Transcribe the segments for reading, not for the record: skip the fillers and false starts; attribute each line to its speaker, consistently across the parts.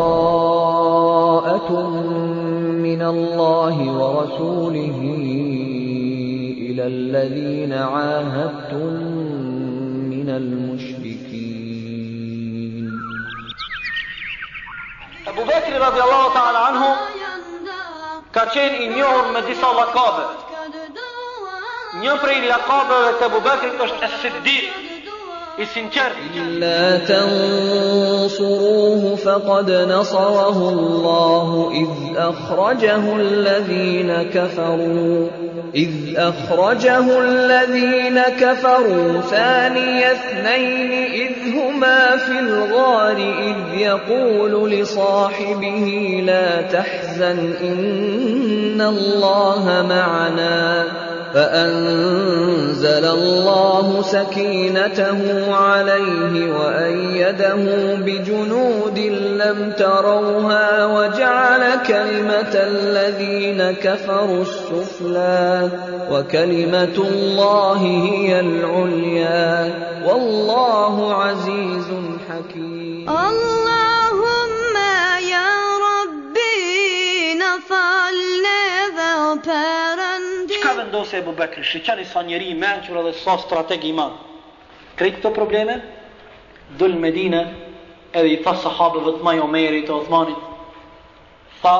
Speaker 1: براءة من الله ورسوله إلى الذين عاهدتم من المشركين.
Speaker 2: Abu Bekri radiallahu ta'ala anhu ka qenë I njohur me disa lakabe. Një prej lakabeve të Abu Bekrit është as-Siddiq, I sinqert.
Speaker 1: إلا تنصروه فقد نصره الله إذ أخرجه الذين كفروا ثاني اثنين إذ هما في الغار إذ يقول لصاحبه لا تحزن إن الله معنا فأنزل الله سكينته عليه وأيده بجنود لم تروها وجعل كلمة الذين كفروا السفلى وكلمة الله هي العليا والله عزيز حكيم.
Speaker 3: اللهم يا ربي نفعلنا ذا
Speaker 2: Çka vendosi Abu Bekri? Shiqani sa njeri I mençur edhe sa strateg I madh. Krejt këto probleme dul Medine edhe I tha sahabëve të maj Omerit e Uthmanit, tha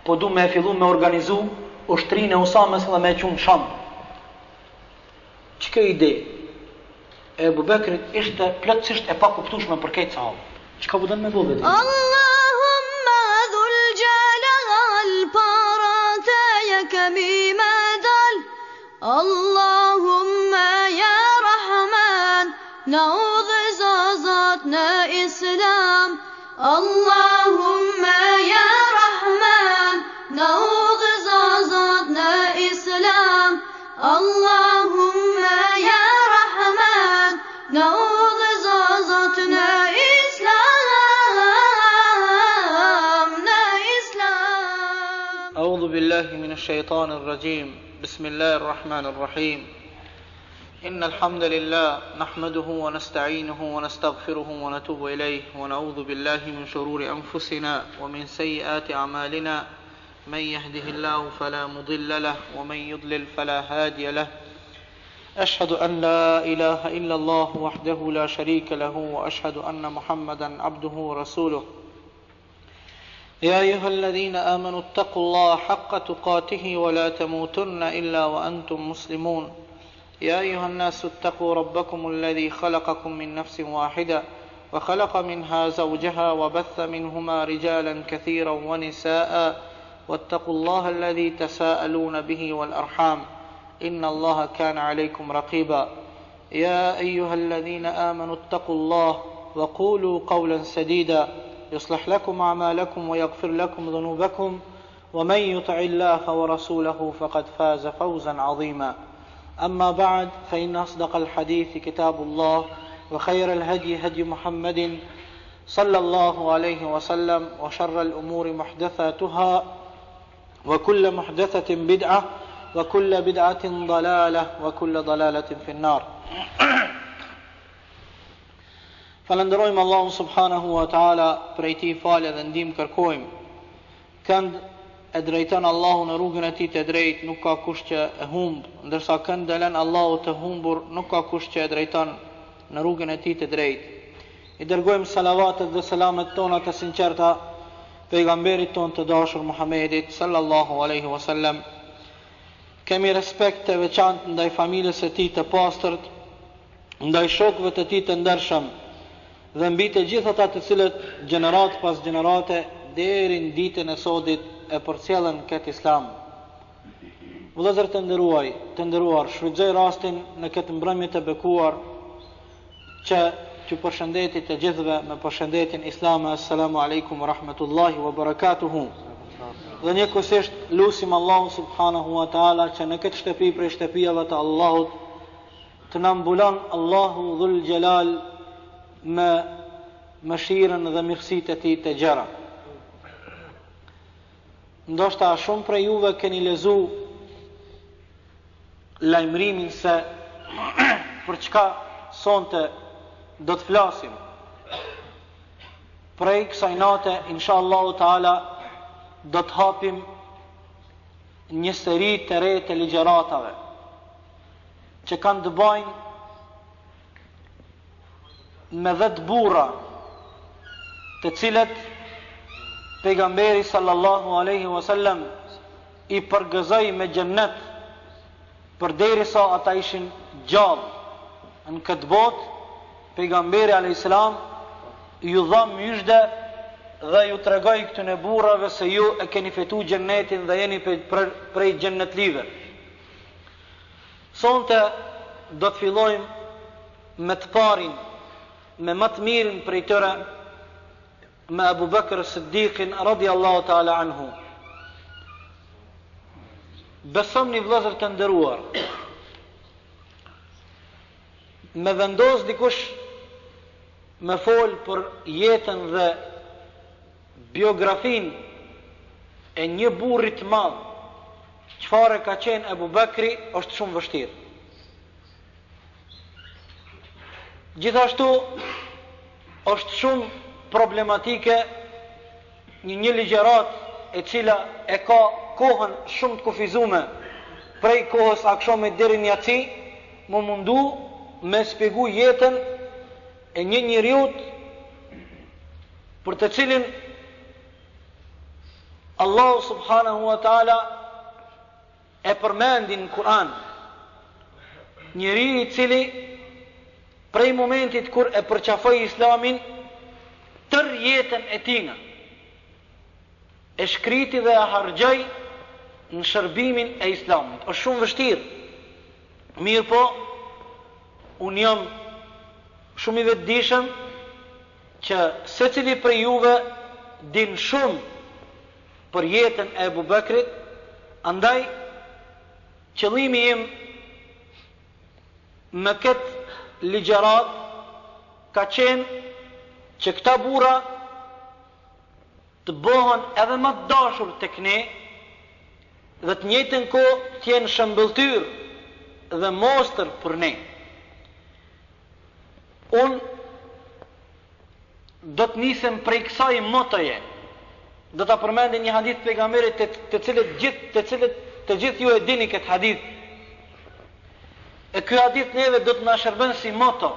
Speaker 2: po du me fillu me organizu ushtrinë e Usames dhe me qunë Sham. Çka ide? Abu Bekrit ishte plotësisht e pakuptueshme për këtë sahabë. Çka vjen me bëvë?
Speaker 3: Allahumma dhul jalal paratayaka bima dal Allahumma ya Rahman نعوذ زازاتنا إسلام اللهم يا رحمن نعوذ زازاتنا إسلام اللهم يا رحمن نعوذ زازاتنا إسلام.
Speaker 2: أعوذ بالله من الشيطان الرجيم. بسم الله الرحمن الرحيم. إن الحمد لله نحمده ونستعينه ونستغفره ونتوب إليه ونعوذ بالله من شرور أنفسنا ومن سيئات أعمالنا من يهده الله فلا مضل له ومن يضلل فلا هادي له أشهد أن لا إله إلا الله وحده لا شريك له وأشهد أن محمدا عبده ورسوله. يا أيها الذين آمنوا اتقوا الله حق تقاته ولا تموتن إلا وأنتم مسلمون. يا أيها الناس اتقوا ربكم الذي خلقكم من نفس واحدة وخلق منها زوجها وبث منهما رجالا كثيرا ونساء واتقوا الله الذي تساءلون به والأرحام إن الله كان عليكم رقيبا. يا أيها الذين آمنوا اتقوا الله وقولوا قولا سديدا يصلح لكم أعمالكم ويغفر لكم ذنوبكم ومن يطع الله ورسوله فقد فاز فوزا عظيما. أما بعد فإن أصدق الحديث كتاب الله وخير الهدي هدي محمد صلى الله عليه وسلم وشر الأمور محدثاتها وكل محدثة بدعة وكل بدعة ضلالة وكل ضلالة في النار. Falenderojmë Allahun subhanahu wa taala për Tij falë dhe ndihmë kërkojmë. Kënd e drejton Allahu në rrugën e Tij të drejtë, nuk ka kush që e humb, ndërsa kënd dalen Allahu të humbur, nuk ka kush që e drejton në rrugën e Tij të drejtë. I dërgojmë salavatet dhe selamet tona të sinqerta pejgamberit ton të dashur Muhammedit sallallahu alaihi wasallam. Kemi respekt të veçantë ndaj familjes së Tij të pastërt, ndaj shokëve të Tij të ndershëm dhe mbi të gjithë ata të cilët gjenerat pas gjenerate deri në ditën e sodit e përcjellën këtë Islam. Vëllezër të nderuar, shfrytëzoj rastin në këtë mbrëmje të bekuar që t'ju përshëndeti të gjithëve me përshëndetjen islame. Assalamu alaikum wa rahmatullahi wa barakatuhu. Dhe njëkohësisht lutim Allahun subhanahu wa taala që në këtë shtëpi prej shtëpive të Allahut të na mbulon Allahu dhul jalal me mëshirën dhe mirësitë e Tij të gjera. Ndoshta shumë prej juve keni lezu lajmërimin se për çka sonte do të flasim. prej kësaj nate, inshallah taala, do të hapim një seri të re të ligjëratave që kanë të bëjnë me 10 burra, të cilët pejgamberi sallallahu alaihi wasallam i përgëzoi me xhennet përderisa ata ishin gjallë në këtë botë. Pejgamberi alayhis salam ju dha myshdë dhe ju tregoi këtyre burrave se ju e keni fituar xhennetin dhe jeni prej xhennetlive. Sonte do të fillojmë me të parin, me më të mirin prej tyre, me Abu Bakr Siddiqin radiallahu ta'ala anhu. Besomni vëllezër të nderuar, me vendos dikush me fol për jetën dhe biografin e një burri të madh, çfarë ka qenë Abu Bakri, është shumë vështirë. Gjithashtu është shumë problematike një ligjërat e cila e ka kohën shumë të kufizume prej kohës akşamit deri në jaci, më mundu me shpjegu jetën e një njeriut për të cilin Allahu subhanahu wa taala e përmendin në Kur'an, njeri i cili prej momentit kur e përqafoi Islamin, tër jetën e tina e shkriti dhe e harxhoi në shërbimin e Islamit. Është shumë vështirë. Mirë po, unë jam shumë i vetëdijshëm që secili prej juve din shumë për jetën e Abu Bakrit, andaj qëllimi im me këtë ligjërat ka qenë që këta burra të bëhen edhe më të dashur tek ne dhe të njëjtën kohë të jenë shëmbëltyr dhe mostër për ne. Unë do të nisem prej kësaj motoje. Do ta përmendin një hadith pejgamberit të gjithë ju e dini këtë hadith. E ky hadith neve do të na shërben si moto.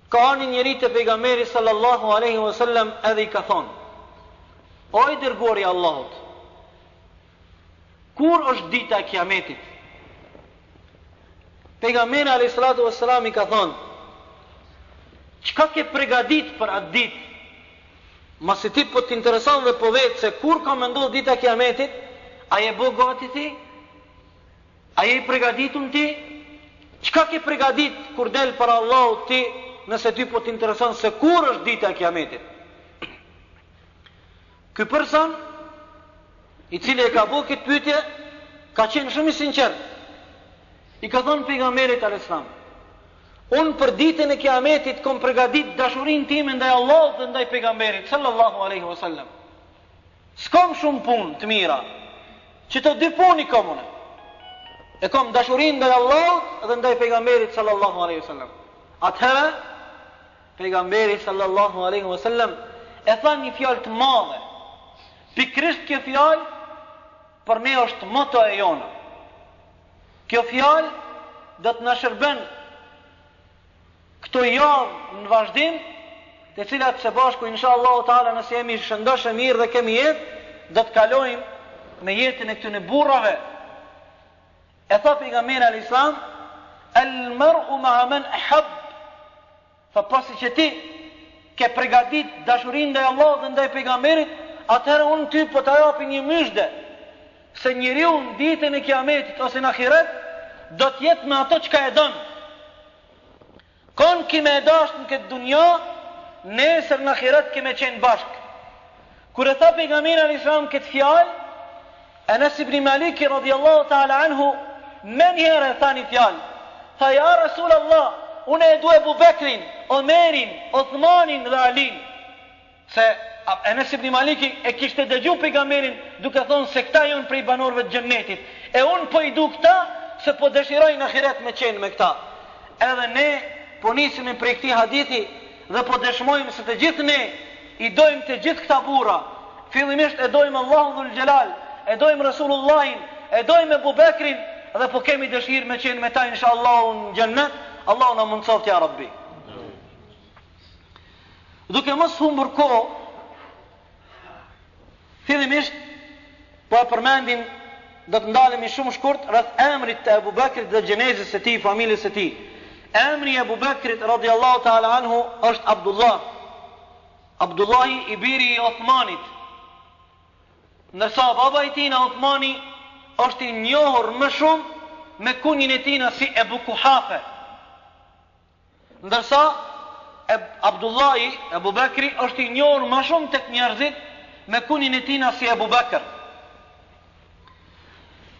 Speaker 2: Ka një njeri të pejgamberi sallallahu alaihi wasallam edhe i ka thonë: o i dërguari i Allahut, kur është dita e kiametit? Pejgamberi alayhi salatu wassalam i ka thonë: çka ke përgatit për atë ditë? Masi ti po të intereson dhe po vetë se kur ka me ndodhë dita e kiametit, a je bo gati ti? A je i përgatitur ti? Çka ke përgatit kur del para Allahut ti? Nëse ty po të intereson se kur është dita e kiametit. Ky person i cili e ka bërë këtë pyetje ka qenë shumë i sinqert. I ka thonë pejgamberit alayhis salam: unë për ditën e kiametit kom përgatit dashurinë time ndaj Allahut dhe ndaj pejgamberit sallallahu alaihi wasallam. S'kam shumë punë të mira, që të dy punë i kam unë. E kam dashurinë ndaj Allahut dhe ndaj pejgamberit sallallahu alaihi wasallam. Atëherë pejgamberi sallallahu alaihi wasallam e tha një fjalë të madhe. Pikrisht kjo fjalë për ne është moto e jona. Kjo fjalë do të na shërben këto javë në vazhdim, të cilat së bashku inshallah taala nëse jemi shëndoshë mirë dhe kemi jetë, do të kalojmë me jetën e këtyre burrave. E tha pejgamberi alayhis salam: al-mar'u ma'a man ahab. Fa pasi që ti ke përgatit dashurinë ndaj Allahut dhe ndaj pejgamberit, atëherë unë ty po të japi një myshdë se njeriu në ditën e kiametit ose në ahiret do të jetë me ato çka e don. Kon kime e dashur në këtë dunja, nesër në ahiret kime qenë bashk. Kur e tha pejgamberi alayhis salam këtë fjalë, Anas ibn Malik radhiyallahu ta'ala anhu men herë tha një fjalë. Tha: ja Rasulullah, unë e du Abu Bekrin, Omerin, Uthmanin dhe Alin. Se Anas ibn Maliki e kishte dëgju pejgamberin duke thonë se këta janë prej banorëve të xhennetit. E unë po i du këta se po dëshiroj në ahiret me qenë me këta. Edhe ne po nisim prej këtij hadithi dhe po dëshmojmë se të gjithë ne i dojmë të gjithë këta burra. Fillimisht e dojmë Allahun dhul Xhelal, e dojmë Resulullahin, e dojmë Abu Bekrin dhe po kemi dëshirë me qenë me ta inshallah në xhennet. Allahu na mundsoft ya Rabbi. Duke mos humbur kohë, fillimisht po e përmendim, do të ndalemi shumë shkurt rreth emrit të Abu Bekrit dhe gjenezës së tij, familjes së tij. Emri i Abu Bekrit radhiyallahu ta'ala anhu është Abdullah. Abdullahi i biri i Uthmanit. Ndërsa baba i tij Uthmani është i njohur më shumë me kunjin e tij si Abu Kuhafe. Ndërsa Abdullahi, Abu Bekri, është i njohur më shumë tek njerëzit me kunjin e tij si Abu Bekr.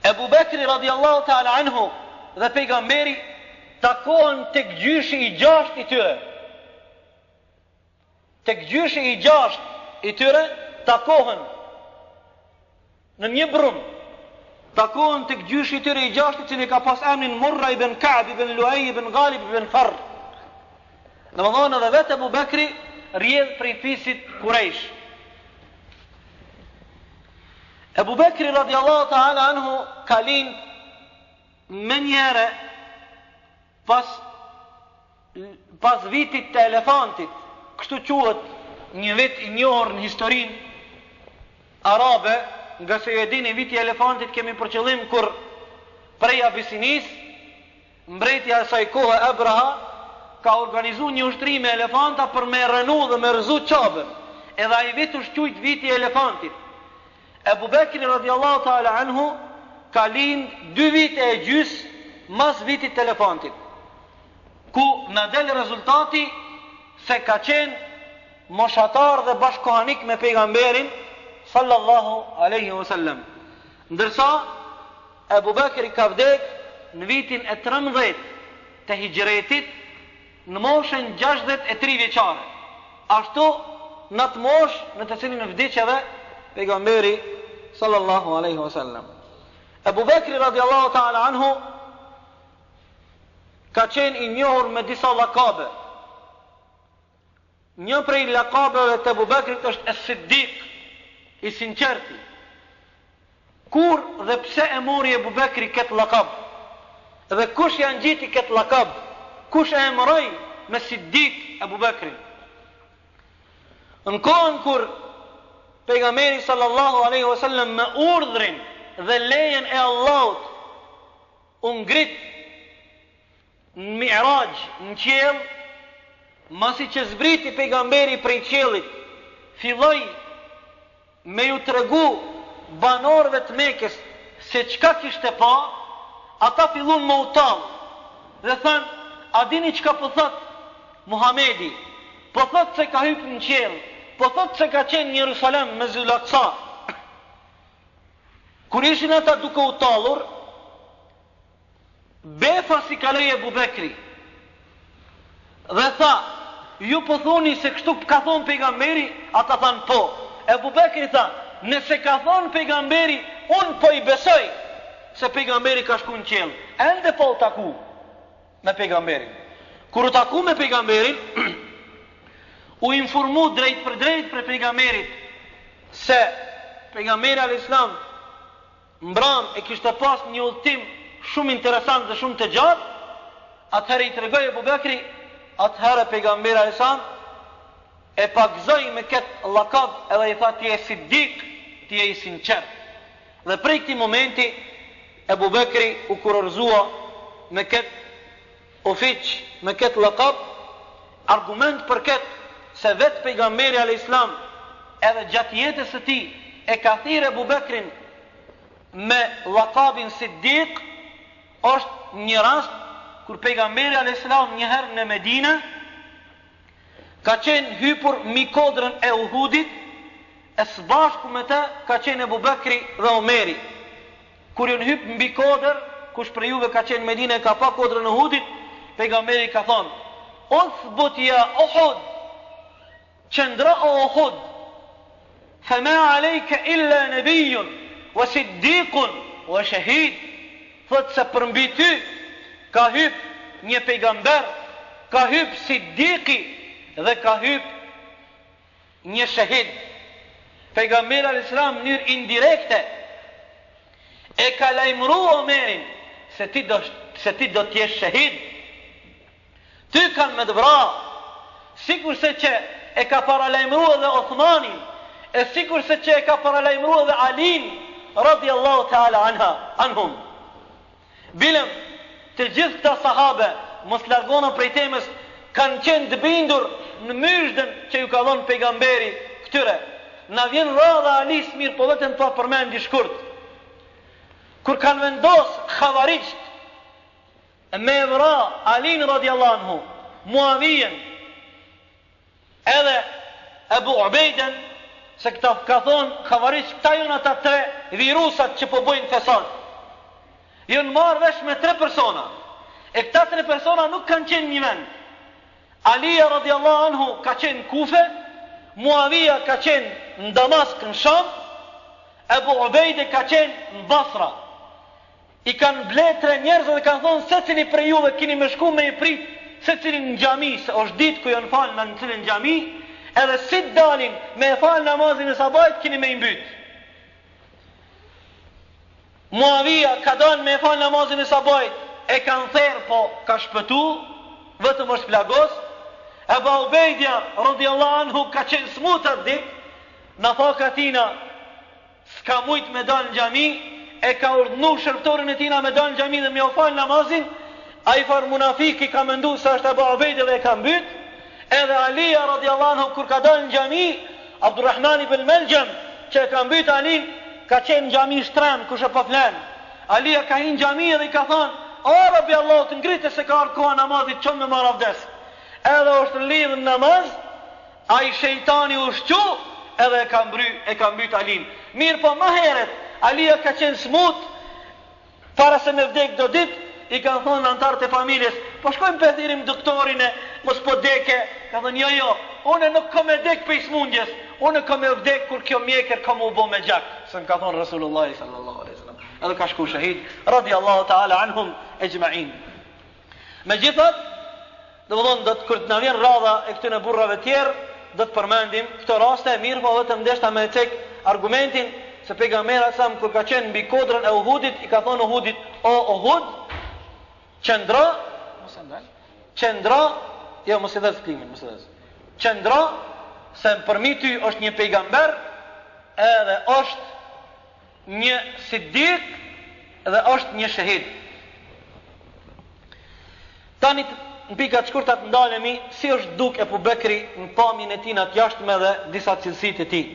Speaker 2: Abu Bekri radhiyallahu ta'ala anhu dhe pejgamberi takohen tek gjyshi i gjashtë i tyre. Tek gjyshi i gjashtë i tyre takohen në një brum. Takohen tek gjyshi i tyre i gjashtë, i cili ka pas emrin Murra ibn Ka'b ibn Lu'ay ibn Ghalib ibn Farr. Domethënë edhe vetë Abu Bekri rrjedh prej fisit Quraysh. Abu Bekri radhiyallahu ta'ala anhu ka lind me njëre pas vitit të elefantit. Kështu quhet një vit i njohur në historinë arabe, nga se ju e dini viti i elefantit kemi për qëllim kur prej Abisinis, mbretja e saj kohë Abraha ka organizuar një ushtrim me elefanta për me rënu dhe me rëzu Qabën. Edhe ai vit u shquajt viti i elefantit. Abu Bekri radhiyallahu ta'ala anhu ka lind 2 vite e gjys mas vitit të elefantit, ku në del rezultati se ka qenë moshatar dhe bashkohanik me pejgamberin sallallahu alaihi wasallam. Ndërsa Abu Bekri ka vdek në vitin e 13 të hijretit në moshën 63 vjeçare. Ashtu në atë moshë në të cilin vdiq edhe pejgamberi sallallahu alaihi wasallam. Abu Bekri radhiyallahu ta'ala anhu ka qenë i njohur me disa lakabe. Një prej lakabeve të Abu Bekrit është Es-Siddiq, i sinqerti. Kur dhe pse e mori Abu Bekri këtë lakab? Dhe kush janë gjiti këtë lakab? Kush e emëroi me Siddiq Abu Bekrin? Në kohën kur pejgamberi sallallahu alaihi wasallam me urdhrin dhe lejen e Allahut u ngrit në Mi'raj në qiell, masi që zbriti pejgamberi prej qiellit, filloi me ju tregu banorëve të Mekës se çka kishte pa, ata fillun me u tall dhe than, a dini çka po thot Muhamedi? Po thot se ka hyrë në qiell, po thot se ka qenë në Jerusalem me Zulaqsa. Kur ishin ata duke u tallur, befa si kaloi Abu Bekri dhe tha, ju po thoni se kështu ka thonë pejgamberi? Ata thanë po. Abu Bekri tha, nëse ka thonë pejgamberi, unë po i besoj se pejgamberi ka shku në qiell. Ende po u taku me pejgamberin. Kur u taku me pejgamberin, u informu drejt për pejgamberit se pejgamberi al-Islam mbram e kishte pas një udhtim shumë interesant dhe shumë të gjatë. Atëherë i tregoi Abu Bekri, atëherë pejgamberi al-Islam e pagzoi me këtë lakab edhe i tha, ti je Siddiq, ti je i sinqert. Dhe prej këtij momenti Abu Bekri u kurorëzua me këtë ofiq, me këtë lakab. Argument për këtë se vetë pejgamberi al-Islam edhe gjatë jetës së tij e ka thirrë Abu Bekrin me lakabin Siddiq, është një rast kur pejgamberi al-Islam njëherë në Medinë ka qenë hypur mi kodrën e Uhudit, e së bashku me të ka qenë Abu Bekri dhe Omeri. Kur janë hyp mbi kodër, kush për juve ka qenë në Medinë e ka pa kodrën e Uhudit, pejgamberi ka thonë, uthbut ya Uhud, qëndra o Uhud, fama alejke illa nebijun, wa siddiqun, wa shahid. Thot se përmbi ty ka hyp një pejgamber, ka hyp Siddiqi
Speaker 4: dhe ka hyp një shahid. Pejgamberi alayhis salam në mënyrë indirekte e ka lajmëruar Omerin se ti do të jesh shahid. Ty kanë me të vra, sikurse që e ka paralajmëruar dhe Uthmanin, e sikurse që e ka paralajmëruar dhe Alin radhiyallahu ta'ala anhum. Bilem të gjithë këta sahabe mos largohen prej temës, kanë qenë të bindur në myshdën që ju ka dhënë pejgamberi këtyre. Na vjen radha Alis mirë, po vetëm pa përmend di shkurt. Kur kanë vendos Khawarijt me vra Alin radhiyallahu anhu, Muawiyen edhe Abu Ubaiden, se këta ka thonë Khawarijt, këta janë ata tre virusat që po bojnë fesad. Janë marrë vesh me 3 persona. E këta 3 persona nuk kanë qenë një vend. Alija radhiyallahu anhu ka qenë në Kufe, Muawiya ka qenë në Damask në Sham, Abu Ubaide ka qenë në Basra. I kanë blet 3 njerëz dhe kanë thonë secili prej juve keni më shku me i prit secilin në xhami, se është ditë ku janë falë në cilën xhami, edhe si dalin me falë namazin e sabahit keni me i mbyt. Muawiya ka dalë me falë namazin e sabahit, e kanë therë, po ka shpëtu, vetëm është plagos. Abu Ubaida radhiyallahu anhu ka qenë smut atë ditë, në faka tina s'ka mujt me dalë në xhami, e ka urdhnu shërptorin e tina me dalë në xhami dhe me u falë namazin. Ai far munafiki ka menduar se është Abu Ubaida dhe e ka mbyt. Edhe Alija radhiyallahu anhu kur ka dalë në xhami, Abdurrahman ibn Maljam që e ka mbyt Alin ka qenë në xhami shtrem kush e po flan. Alija ka hinë në xhami dhe i ka thonë: "O Rabbi Allah, të ngritë se ka ardhur koha namazit, çon me marr avdes." Edhe është lidhë në namaz, ai shejtani u shqu edhe e ka mbyt Alin. Mirë, po më herët Alija ka qenë smut, para se me vdek do dit, i kanë thonë antarët e familjes: "Po shkojmë pe thirim doktorin e mos po deke." Ka thonë: "Jo, unë nuk kam e dek për smundjes, unë kam e vdek kur kjo mjeker kam u bo me gjak." Se ka thonë Rasulullah sallallahu alaihi wasallam. Edhe ka shku shahid radhiyallahu ta'ala anhum ejma'in. Megjithatë, domethënë do të kur të na vjen radha e këtyre burrave tjerë, do të përmendim këto raste, mirë, po vetëm ndeshta me cek argumentin se pejgamberi sa kur ka qenë mbi kodrën e Uhudit, i ka thonë Uhudit: "O Uhud, mos e dhes klimin, qendro se përmi ty është një pejgamber, edhe është një siddiq dhe është një shahid." Tani në pikat shkurta të ndalemi si është duk Ebu Bekri në pamjen e tij në të jashtme dhe disa cilësitë e tij.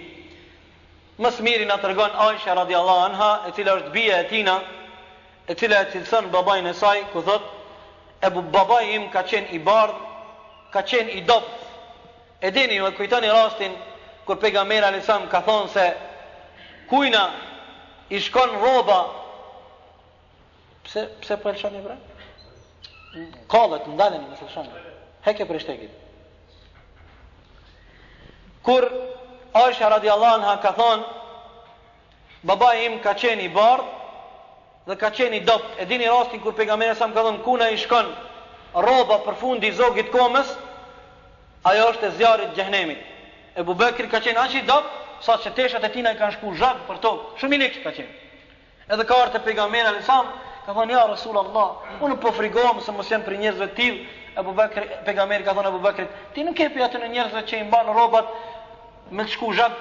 Speaker 4: Më së miri na tregon Aisha radhiyallahu anha, e cila është bija e tina, e cila e cilëson babain e saj, ku thot: "Babai im ka qenë i bardh, ka qenë i dopt." E dini, ju e kujtoni rastin kur pejgamberi alayhis salam ka thonë se kujna i shkon rroba. Pse po lëshoni bre? Kallet, ndaleni me lëshoni. Heke për shtekit. Kur Aisha radhiyallahu anha ka thonë: "Babai im ka qenë i bardh dhe ka qenë i dopt." E dini rastin kur pejgamberi sa më ka thonë kuna i shkon rroba për fundi i zogit komës, ajo është e zjarrit të xhenemit. Ebu Bekri ka qenë aq i dopt sa që teshat e tina i kanë shku zhag për tokë. Shumë i lekë ka qenë. Edhe ka ardhur te pejgamberi alayhis ka thonë: "Ja Rasulullah, unë po frigohem se mos jam për njerëzve të tillë." Ebu Bekri, pejgamberi ka thonë Ebu Bekrit: "Ti nuk kepi atë në njerëzve që i mban rrobat me të shku zhag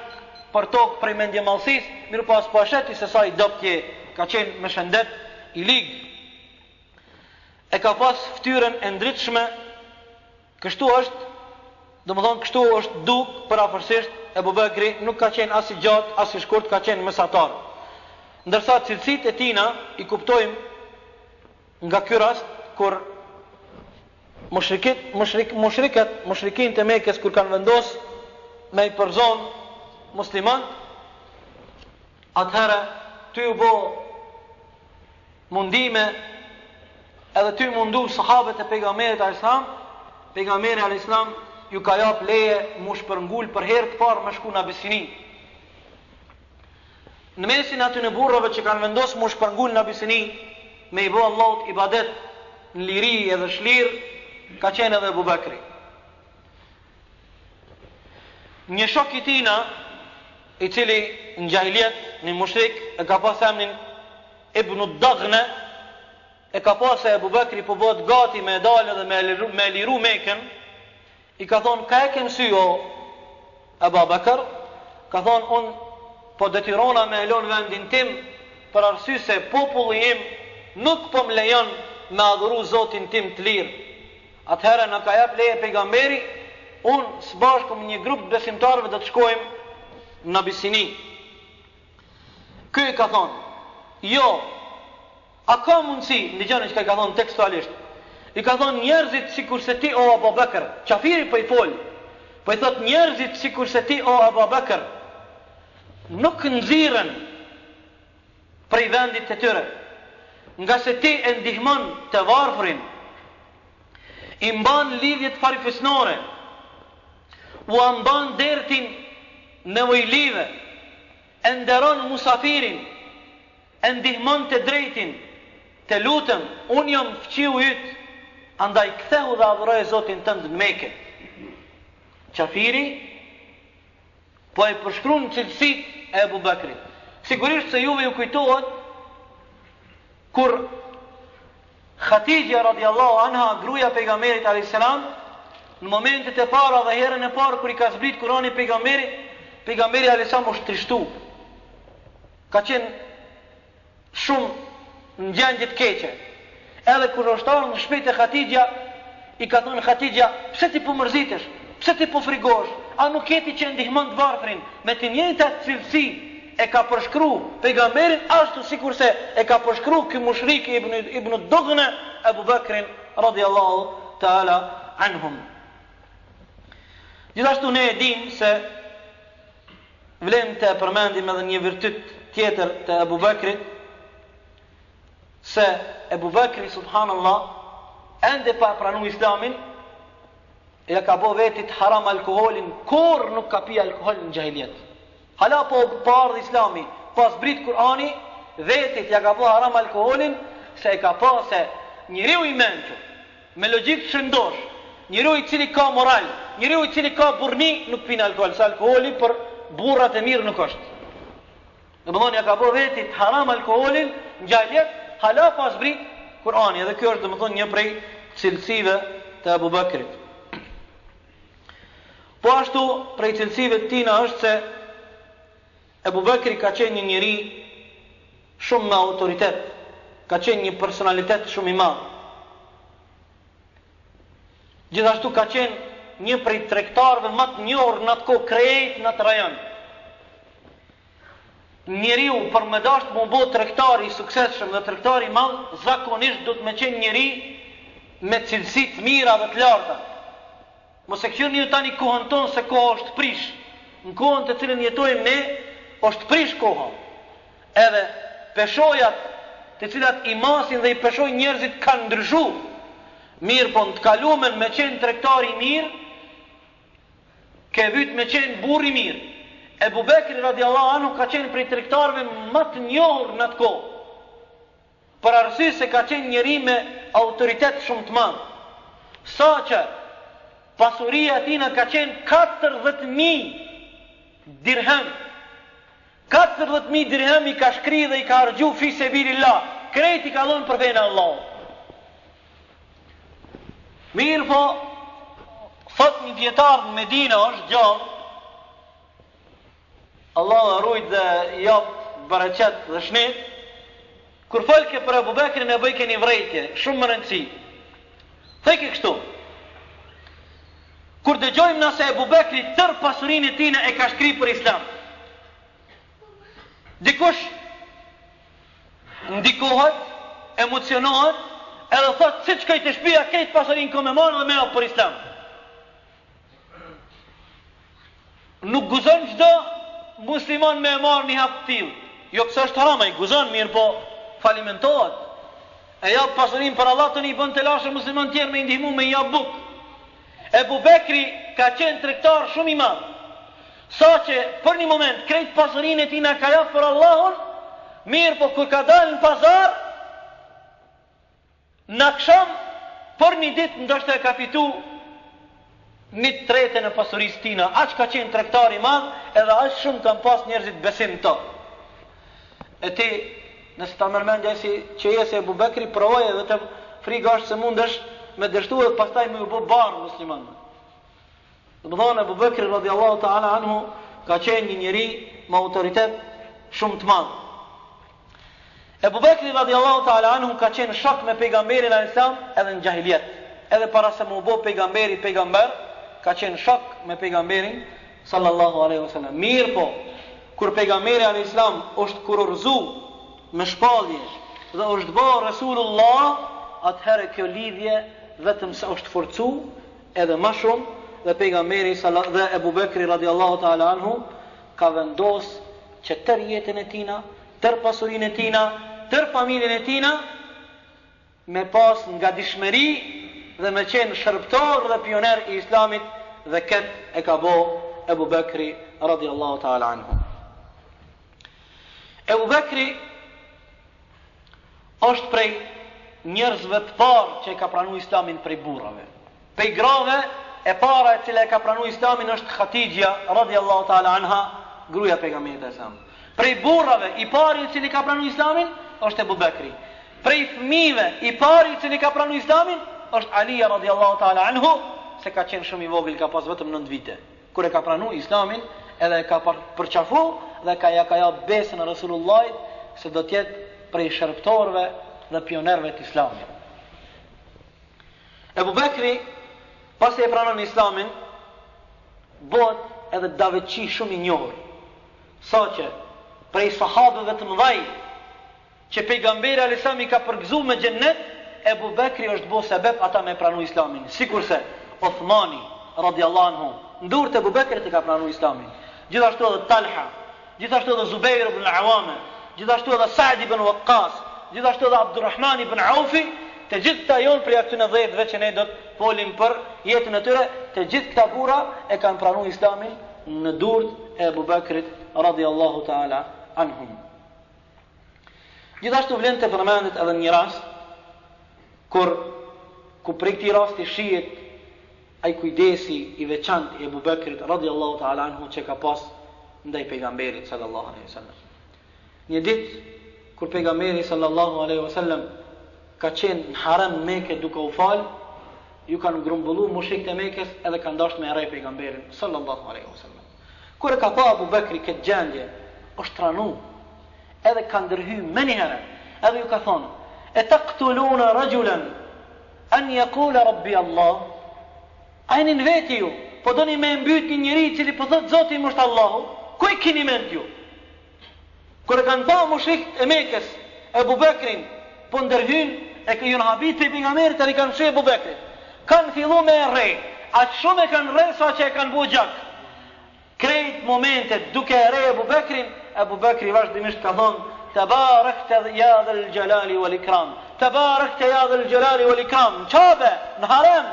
Speaker 4: për tokë prej mendje mallësisë, mirë pas po asheti se sa i dopt je." Ka qenë me shëndet i lig. E ka pas ftyrën e ndritshme. Kështu është, domethënë kështu është duk parafërsisht. Ebu Bekri nuk ka qenë as i gjatë as i shkurt, ka qenë mesatar. Ndërsa cilësitë e tina i kuptojmë nga ky rast kur mushrikin të Mekës kur kanë vendos me i përzon musliman, atëherë ty u bo mundime edhe ty mundu sahabët e pejgamberit alayhis salam. Pejgamberi alayhis salam ju ka jap leje mu shpërngul për herë të parë me shku në Abisini. Në mesin aty në burrave që kanë vendos mu shpërngul në Abisini me i bo Allahut ibadet në liri edhe shlir, ka qenë edhe Ebu Bekri. një shok i tina, i cili në gjahiljet, një mushrik, e ka pas emnin Ibn Daghne, e ka pas e Abu Bekri po bëhet gati me dalë dhe me liru Mekën, i ka thonë, ka e kemë sy o Abu Bekr, ka thonë, unë po detyrona me elon vendin tim, për arsye se populli im nuk po më lejon me adhuru Zotin tim të lirë. Atëherë në ka jap leje pejgamberi, unë së bashku me një grup besimtarëve do të shkojmë në Abisini. Ky i ka thonë, jo, a ka mundësi, ndigjoni çka i ka thonë tekstualisht. I ka thonë njerëzit sikurse ti o Abu Bekr, qafiri po i fol. Po i thot njerëzit sikurse ti o Abu Bekr nuk nxirren prej vendit të tyre, nga se ti e ndihmon të varfrin, i mban lidhjet farifisnore, u amban dertin nevojlive, e nderon musafirin, e ndihmon të drejtin, të lutëm, unë jam fqiu yt, andaj kthehu dhe adhuroj Zotin tënd në Mekë. Qafiri po e përshkruan cilësitë e Abu Bekrit. Sigurisht se juve ju kujtohet kur Khatijja radiallahu anha, gruaja pejgamberit alayhis salam, në momentet e para dhe herën e parë kur i ka zbrit Kurani pejgamberit, pejgamberi alayhis salam është trishtu. Ka qenë shumë në gjendje të keqe. Edhe kur është ardhur në shtëpinë e Khatijja, i ka thënë Khatijja, pse ti po mërzitesh? Pse ti po frigosh? A nuk jeti që ndihmon të varfrin? Me të njëjtat cilësi e ka përshkru pejgamberin ashtu sikur se e ka përshkru ky mushrik Ibn Daghne Abu Bekrin radiallahu ta'ala anhum. Gjithashtu ne e dim se vlen të përmendim edhe një virtyt tjetër të Abu Bekrit, se Abu Bekri subhanallah ende pa pranu islamin, ja ka bo vetit haram alkoholin, kur nuk ka pi alkohol në gjahiljet. Hala po ardhë islami, pas brit Kurani, vetit ja ka bo haram alkoholin, se e ka po se njeriu i mençur, me logjik shëndosh, njeriu i cili ka moral, njeriu i cili ka burni, nuk pin alkohol, se alkoholi për burrat e mirë nuk është. Në mëdhon ja ka bo vetit haram alkoholin në gjahiljet, hala pas brit Kurani, edhe kjo është dhe më thonë një prej cilësive të Abu Bekrit. Po ashtu, prej cilësive të tina është se Abu Bekri ka qenë një njeri shumë me autoritet, ka qenë një personalitet shumë i madh. Gjithashtu ka qenë një prej tregtarëve më të njohur në atë kohë krejt në atë rajon. Njeriu për me dashur të bëhet tregtar i suksesshëm dhe tregtar i madh, zakonisht do të më qenë njeri me cilësi të mira dhe të larta. Mos e kthoni ju tani kohën tonë se koha është prish. Në kohën të cilën jetojmë ne, është prish koha. Edhe peshojat të cilat i masin dhe i peshojnë njerëzit kanë ndryshuar. Mirë po në të kalumen me qenë tregtar i mirë, ke vyt me qenë burr i mirë. Abu Bekri radiallahu anhu ka qenë prej tregtarëve më të njohur në atë kohë. Për arsye se ka qenë njeri me autoritet shumë të madh. Saqë pasuria e tij ka qenë 40.000 dirhem. 40.000 dirhem i ka shkri dhe i ka harxhu fi sebilillah. Krejt i ka dhënë për veten e Allahut. Mirë po, thot një dietar në Medinë është gjallë, Allah dhe rujt dhe jap bereqet dhe shnet, kur folke për Abu Bekrin e bëjke një vrejtje, shumë më rëndësi. Theke kështu, kur dëgjojmë nëse Abu Bekri tër pasurinë e tine e ka shkri për islam, dikush ndikohet, emocionohet, edhe thot, si që kajtë shpia, kejtë pasurinë ko me marë dhe me apë për islam. Nuk guzon qdo musliman me marë një hapë tillë. Jo pëse është harama, i guzon mirë, po falimentohet. E japë pasurin për Allah të një bën të lashë musliman tjerë me indihmu me japë buk. Abu Bekri ka qenë tregtar shumë i madh. Sa që për një moment krejt pasurin e tina ka japë për Allahun, mirë po kur ka dalë në pazar, në akşam për një ditë ndoshta e ka fitu 1/3 e pasurisë tina, aq ka qenë tregtar i madh, edhe aq shumë kanë pas njerëzit besim të. E ti, nëse ta mërmendja që jesi Ebu Bekri, provoje dhe të frika është se mundesh me dështu dhe pastaj me u bë barë musliman. Dhe më thonë, Ebu Bekri radiallahu ta'ala anhu ka qenë një njeri me autoritet shumë të madh. Ebu Bekri radiallahu ta'ala anhu ka qenë shok me pejgamberin al-Islam edhe në gjahiljet. Edhe para se mu bo pejgamber, ka qenë shok me pejgamberin sallallahu alaihi wasallam. Mirë po, kur pejgamberi al-Islam është kurorzu me shpallje dhe është bërë Resulullah, atëherë kjo lidhje vetëm se është forcu edhe më shumë dhe pejgamberi dhe Ebu Bekri radiallahu ta'ala anhu ka vendos që tër jetën e tina, tër pasurinë e tina, tër familjen e tina me pas nga dishmëri dhe me qenë shërbëtor dhe pioner i Islamit, dhe këtë e ka bo Ebu Bekri radiallahu ta'ala anhu. Ebu Bekri është prej njerëzve të parë që e ka pranu Islamin prej burrave. Prej grave e para e cila e ka pranu Islamin është Khatijja radiallahu ta'ala anha, gruaja e pejgamberit e Islam. Prej burrave i pari i cili ka pranu Islamin është Ebu Bekri. Prej fëmijëve i pari i cili ka pranu Islamin është Alija radiallahu ta'ala anhu, se ka qenë shumë i vogël, ka pas vetëm 9 vite. Kur e ka pranu Islamin, edhe e ka përqafu dhe ka ja besën e Resulullahit se do tjetë prej shërbëtorëve dhe pionerëve të Islamit. Ebu Bekri, pas e pranon Islamin, bot edhe daveqi shumë i njohur. Sa që prej sahabëve të mëdhaj që pejgamberi al-Islam i ka përgëzu me xhennet, Ebu Bekri është bo sebeb ata me pranu Islamin. Sikurse Othmani radiallahu anhu ndurët Ebu Bekri të ka pranu Islamin. Gjithashtu edhe Talha, gjithashtu edhe Zubair ibn al-Awame, gjithashtu edhe Sa'd ibn Waqqas, gjithashtu edhe Abdurrahman ibn Aufi, të gjithë këta jonë prej këtyre 10 që ne do të folim për jetën e tyre, të gjithë këta burra e kanë pranu Islamin në durët e Ebu Bekrit radiallahu ta'ala anhum. Gjithashtu vlen të përmendet edhe një rast ku prej këtij rasti shihet ai kujdesi i veçantë i Ebu Bekrit radiallahu ta'ala anhu që ka pas ndaj pejgamberit sallallahu alaihi wasallam. Një ditë kur pejgamberi sallallahu alaihi wasallam ka qenë në harem Mekë duke u fal, ju kanë grumbulluar mushrikët e Mekës edhe kanë dashur me arrej pejgamberin sallallahu alaihi wasallam. Kur e ka pa Abu Bekri këtë gjendje, është tranu, edhe ka ndërhyr më një herë, edhe ju ka thonë: "E taqtuluna rajulan an yaqula rabbi Allah?" Ajni në veti ju, po doni me mbyt një njeri i cili po thot Zoti im është Allahu, ku e keni mend ju? Kur e kanë pa mushrikët e Mekës Ebu Bekrin po ndërhyn, e që jënë habit për pejgamberit e i kanë shë Ebu Bekrit, kanë fillu me rrej, aqë shumë e kanë rrej sa që e kanë bu gjak. Krejt momentet duke e rrej Ebu Bekri vazhdimisht ka thonë: "Tabarakte ya dhal jalali wal ikram, tabarakte ya dhal jalali wal ikram." Në qabe, në harem,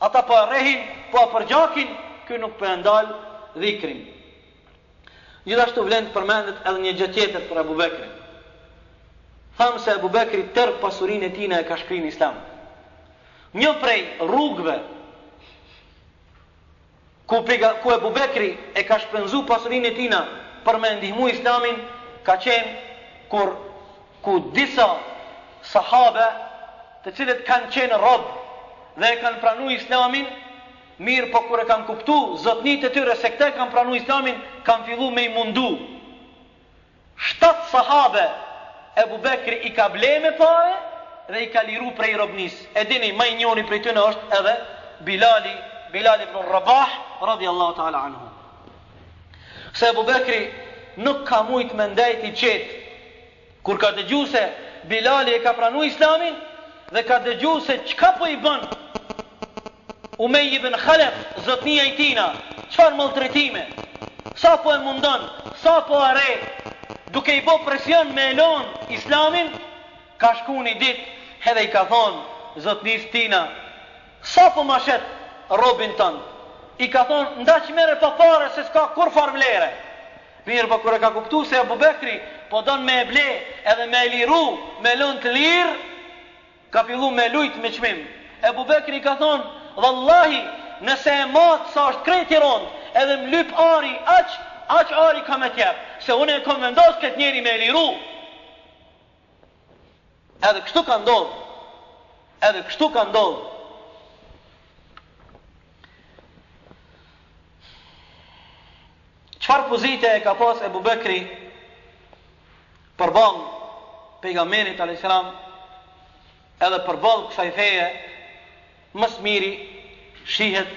Speaker 4: ata po rrehin, po për gjakin, ky nuk po e ndal dhikrin. Gjithashtu vlen të përmendet edhe një gjë tjetër për Ebu Bekrin. Thamë se Ebu Bekri tërë pasurinë e tina e ka shkri në Islam. Një prej rrugëve ku Ebu Bekri e ka shpenzu pasurinë e tina për me ndihmu Islamin, ka qenë ku disa sahabe të cilët kanë qenë robë dhe e kanë pranu Islamin, mirë po kur e kanë kuptu zotnit e tyre se këte kanë pranu Islamin, kanë fillu me i mundu. 7 sahabe Ebu Bekri i ka ble me pare dhe i ka liru prej robnis. E dini, ma i njoni prej tyne është edhe Bilal ibn Rabah radiallahu ta'ala anhu. Se Ebu Bekri nuk ka mujt me ndajt i qetë kur ka dëgju se Bilali e ka pranu Islamin dhe ka dëgju se qka po i bën Umej ibn Khalaf, zotnia i tina, qfar maltretime, sa po e mundon, sa po are, duke i bo presion me elon Islamin, ka shku një dit edhe i ka thonë zotnis tina: "Sa po ma shet robin tënë?" I ka thonë: "Nda që mere pa pare se s'ka kur far vlere." Mirë, po kër e ka kuptu se Ebu Bekri po donë me e ble edhe me e liru, me elon të lirë, ka fillu me lujt me qmim. Ebu Bekri ka thonë: "Wallahi, nëse e matë sa është krejt i rond, edhe më lyp ari, aq ari ka me tjep, se unë e kom vendos këtë njeri me liru. Edhe kështu ka ndodhë. Çfarë pozite e ka pas Ebu Bekri përballë pejgamberit alayhis salam, edhe përballë kësaj feje, më së miri shihet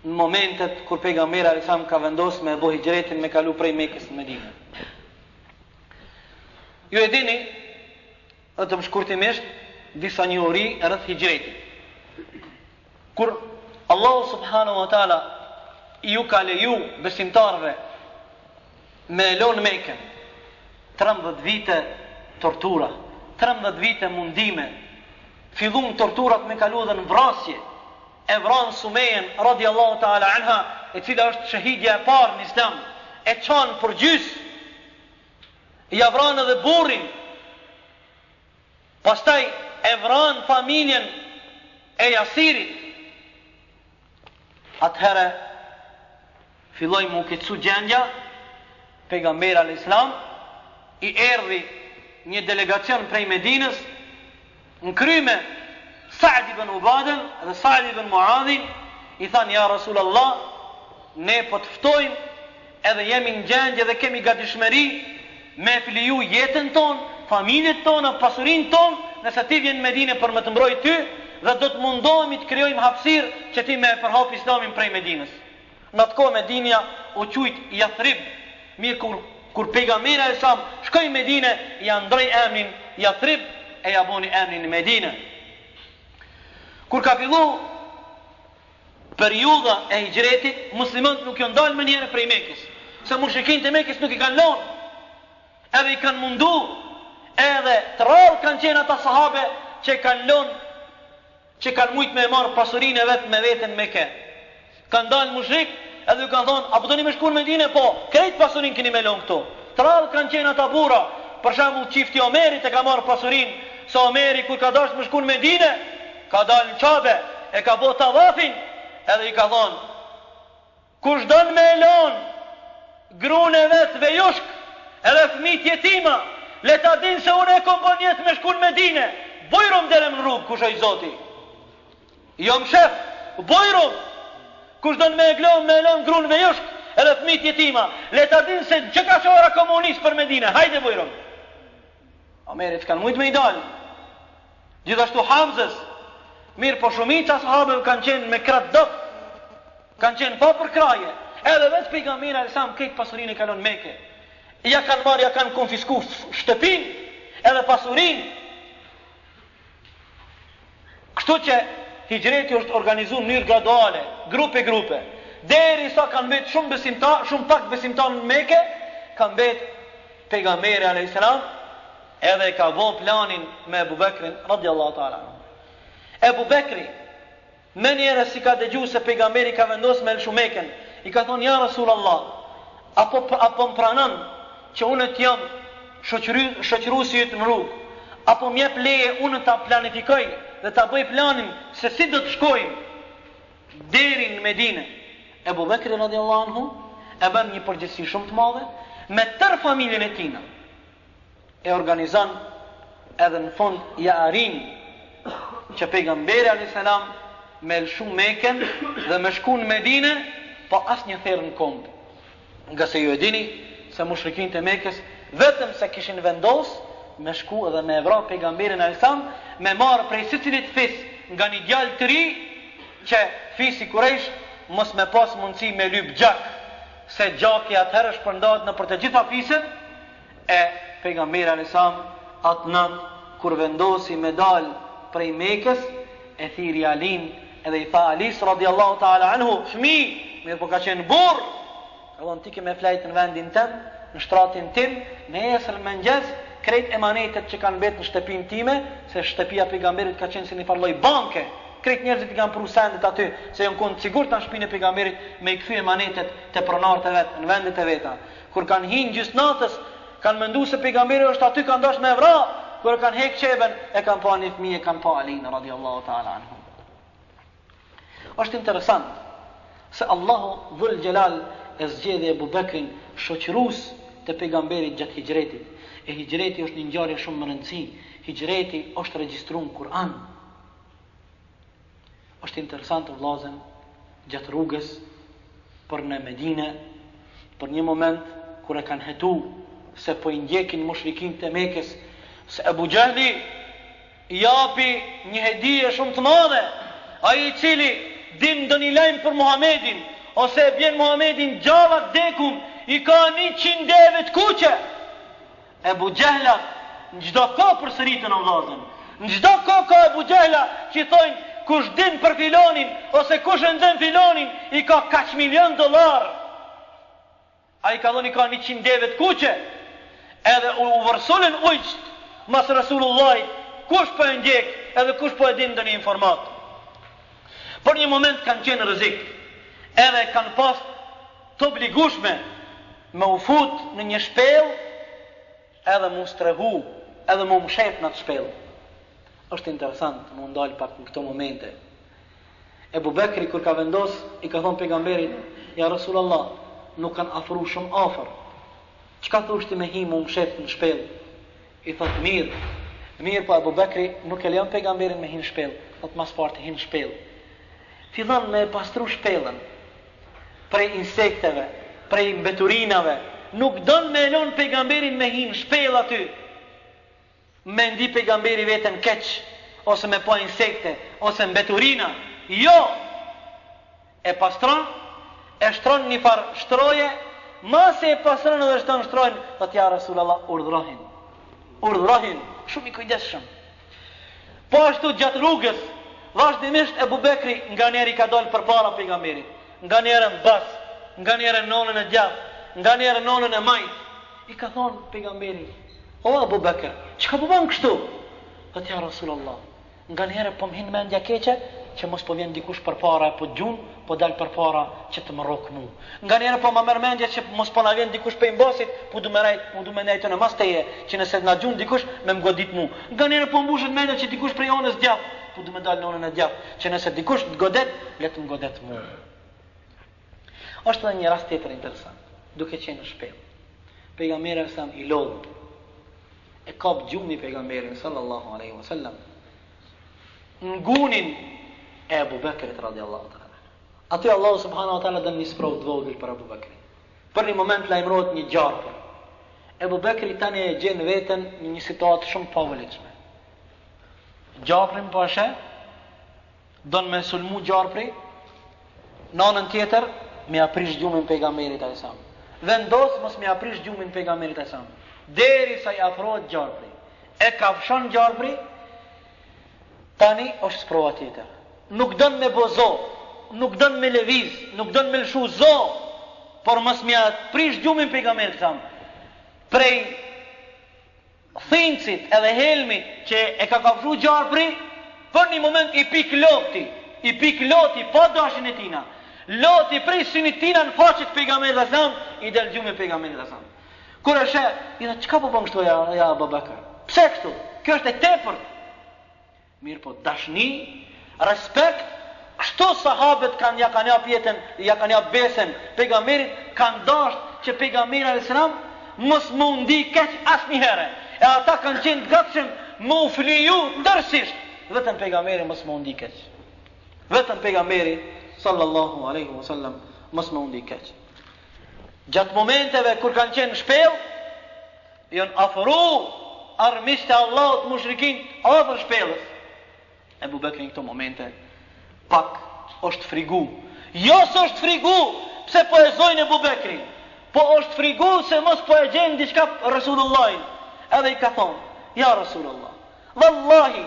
Speaker 4: në momentet kur pejgamberi alayhis salam ka vendosur me bëu hijretin me kalu prej Mekës në Medinë. Ju e dini, vetëm shkurtimisht, disa njohuri rreth hijretit. Kur Allahu subhanahu wa taala ju ka leju besimtarve me elon Mekën, 13 vite tortura, 13 vite mundime, fillun torturat me kalu dhe në vrasje, e vranë Sumejen radiallahu ta'ala anha, e cila është shahidja e parë në Islam, e qanë për gjys, ja vranë edhe burrin, pastaj e vranë familjen e Jasirit. Atëherë filloi mu këtsu gjendja, pejgamberi alayhis salam i erdhi një delegacion prej Medinës, në kryme Sa'd ibn Ubaden dhe Sa'd ibn Muadhin, i thanë, ja Rasulallah, ne po të ftojmë, edhe jemi në gjendje dhe kemi gatishmëri me fliju jetën tonë, familjet tonë, pasurinë tonë, nëse ti vjen në Medinë për më të mbrojë ty, dhe do të mundohemi të krijojmë hapësirë që ti me përhap Islamin prej Medinës. Në atë kohë Medinja u quajt Yathrib, mirë kur pejgamberi alayhis salam shkoi në Medinë, ja ndroi emrin Yathrib e ja boni emrin në Medinë. Kur ka fillu periudha e hijretit, muslimanët nuk janë dalë më njëherë prej Mekës, se mushrikët e Mekës nuk i kanë lënë, edhe i kanë mundu, edhe të rrallë kanë qenë ata sahabe që kanë lënë, që kanë mujt me marrë pasurinë e vetë me veten në Mekë. Kanë dalë mushrik, edhe ju kanë thonë, apo do një me shku në Medinë? Po, krejt pasurinë keni me lënë këto. Të rrallë kanë qenë ata burra, për shembull çifti Omerit e ka marrë pasurinë, se Omeri kur ka dashur me shku në Medinë, ka dalë në Qabe, e ka bo tavafin, edhe i ka thonë, kush don me lënë gruën e vetë vejushk, edhe fëmijët jetima, le ta dinë se unë e kom bon jetë me shku në Medinë, bojrum dere në rrugë, kush oj zoti. Jo më shef, bojrum, kush don me lënë gruën vejushk, edhe fëmijët jetima, le ta dinë se që ka qora komunist për Medinë, hajde bojrum. Omerit kanë mujt me i dalë. Gjithashtu Hamzës, mirë po shumica sahabëve kanë qenë me kratë dop, kanë qenë pa për kraje, edhe vetë pejgamberi alayhis salam këtë pasurinë e kalon Mekë. Ja kanë marrë, ja kanë konfisku shtëpinë, edhe pasurinë. Kështu që hijreti është organizuar në mënyrë graduale, grupe, derisa kanë mbet shumë pak besimtar në Mekë, kanë mbet pejgamberi alayhis salam, edhe ka vënë planin me Ebu Bekrin radiallahu ta'ala. Ebu Bekri, me njëre si ka dëgju se pejgamberi ka vendosur me lëshu Mekën, i ka thonë, ja Rasulallah, apo më pranon që unë të jam shoqëruesi yt në rrugë, apo më jep leje unë ta planifikoj dhe ta bëj planin se si do të shkojmë deri në Medinë. Ebu Bekri radiallahu anhu e bën një përgjegjësi shumë të madhe me tërë familjen e tij. E organizon edhe në fund ja arrin që pejgamberi alayhis salam me lëshu Mekën dhe me shku në Medinë, po asnjë therr në komb. Nga se ju e dini se mushrikët e Mekës vetëm se kishin vendos me shku edhe me vrar pejgamberin alayhis salam, me marr prej secilit fis nga një djalë të ri, që fisi Kurejsh mos me pas mundësi me lyp gjak, se gjaki atëherë shpërndahet në për të gjitha fisën. E pejgamberi alayhis salam atë natë kur vendosi me dal prej Mekës, e thiri Alin edhe i tha Alis radiallahu ta'ala anhu, fëmi, mirë po ka qenë burr, edhe ti ke me flajt në vendin tem, në shtratin tim, në esër mëngjes, krejt emanetet që kanë bet në shtëpinë time, se shtëpia pejgamberit ka qenë si një farloj banke, krejt njerëzit i kanë pru sendet aty, se janë konë sigurt në shtëpinë e pejgamberit me i kthy emanetet të pronarët e vetë, në vendet e veta. Kur kanë hinë gjysë natës, kanë mendu se pejgamberi është aty, kanë dash me vra, kur kanë hek qeben, e kanë pa një fëmijë, e kanë pa Alinë radiallahu ta'ala anhu. Është interesant se Allahu Dhul Gjelal e zgjedhi Ebu Bekrin shoqërues të pejgamberit gjatë hijretit. E hijreti është një ngjarje shumë më rëndësishme. Hijreti është regjistruar në Kur'an. Është interesant vëllazën gjatë rrugës për në Medinë, për një moment kur e kanë hetu se po i ndjekin mushrikin të Mekës, se Abu Jahli i japi një hedije shumë të madhe, ai i cili din do një lajm për Muhamedin, ose e bjen Muhamedin gjava dekun, i ka 100 deve të kuqe. Abu Jahla në çdo kohë përsëritën o vllazën. Në çdo kohë ka Abu Jahla që thonë kush din për filonin ose kush e nxen filonin i ka kaq milion dollar. Ai ka thonë i ka 100 deve të kuqe. Edhe u vërsulën ujqt mas Rasulullahit, kush po e ndjek edhe kush po e din ndonjë informat. Për një moment kanë qenë rrezik, edhe kanë pas të obligueshme me u fut në një shpellë edhe mu strehu, edhe mu mshef në të shpellë. Është interesant, mu ndalë pak në këto momente. Ebu Bekri, kur ka vendos, i ka thonë pejgamberit, ja Rasulallah, nuk kanë afru shumë afër. Çka thoshti me hi mu mshef në shpellë? I thotë, mirë, po Ebu Bekri nuk e lejon pejgamberin me hi në shpellë. Thotë, mas partë hi në shpellë. Fillon me pastru shpellën, prej insekteve, prej mbeturinave, nuk don me elon pejgamberin me hin shpellë aty. Me ndi pejgamberi veten keq, ose me pa insekte, ose mbeturina. Jo! E pastron, e shtron një farë shtroje, mase e pastron edhe shton shtrojnë, dhe tja Rasulallah urdhrohin, shumë i kujdesshëm. Po ashtu gjatë rrugës, vazhdimisht Ebu Bekri nga njeri ka dalë përpara pejgamberit, nga njerën bas, nga njerën nonën e djathtë, nga njerë nonën e majt. I ka thonë pejgamberi, o Abu Bekr, çka po bën kështu? Dhe tja Rasulallah, nga njerë po m'hin mendja keqe, që mos po vjen dikush për para po gjun, po dal për para që të më rok mu. Nga njerë po më merr mendja që mos po na vjen dikush për imbasit, po du me nejtë në mas teje, që nëse na gjun dikush me më godit mu. Nga njerë po mbushet mendja që dikush prej onës djathtë, po du me dal në onën e djathtë, që nëse dikush të godet, le të më godet mu. Është edhe një rast tjetër interesant. Duke qenë në shpellë, pejgamberi sa i lodh, e kap gjumi pejgamberin sallallahu alaihi wasallam, ngunin e Abu Bekrit radhiyallahu ta'ala. Aty Allahu subhanahu wa ta'ala dën një sprov të vogël për Abu Bekrin. Për një moment lajmërohet një gjarpër. Abu Bekri tani e gjen veten në një situatë shumë të pavolitshme. Gjarprin po sheh, don me sulmu gjarpri, në anën tjetër me aprish gjumin pejgamberit alayhis salam. Vendos mos me aprish gjumin pejgamberit alayhis salam. Deri sa i afrohet gjarpri. E kafshon gjarpri, tani është sprova tjetër. Nuk don me bozo, nuk don me lëviz, nuk don me lshu zo, por mos me aprish gjumin pejgamberit alayhis salam. Prej thincit edhe helmit që e ka kafshu gjarpri, për një moment i pik loti pa dashin e tina. Loti prej synit tina në faqet pejgamberit alayhis salam, i del gjumi pejgamberit alayhis salam. Kur e sheh, i thotë, çka po bën kështu ja Abu Bekr? Pse kështu? Kjo është e tepërt. Mirë po, dashni, respekt, kështu sahabët ja kanë jap jetën, ja kanë jap besën pejgamberit, kanë dashur që pejgamberi alayhis salam mos mundi keq asnjëherë. E ata kanë qenë të gatshëm më u fliju ndërsisht. Vetëm pejgamberi mos mundi keq. Vetëm pejgamberi sallallahu alaihi wasallam mos mundi keq. Gjatë momenteve kur kanë qenë në shpellë, janë afru armiqtë e Allahut mushrikin afër shpellës. Ebu Bekri në këto momente pak është frigu. Jo s'është frigu pse po e zojnë Ebu Bekrin, po është frigu se mos po e gjenë diçka Rasulullahin. Edhe i ka thonë, ja Rasulullah, vallahi,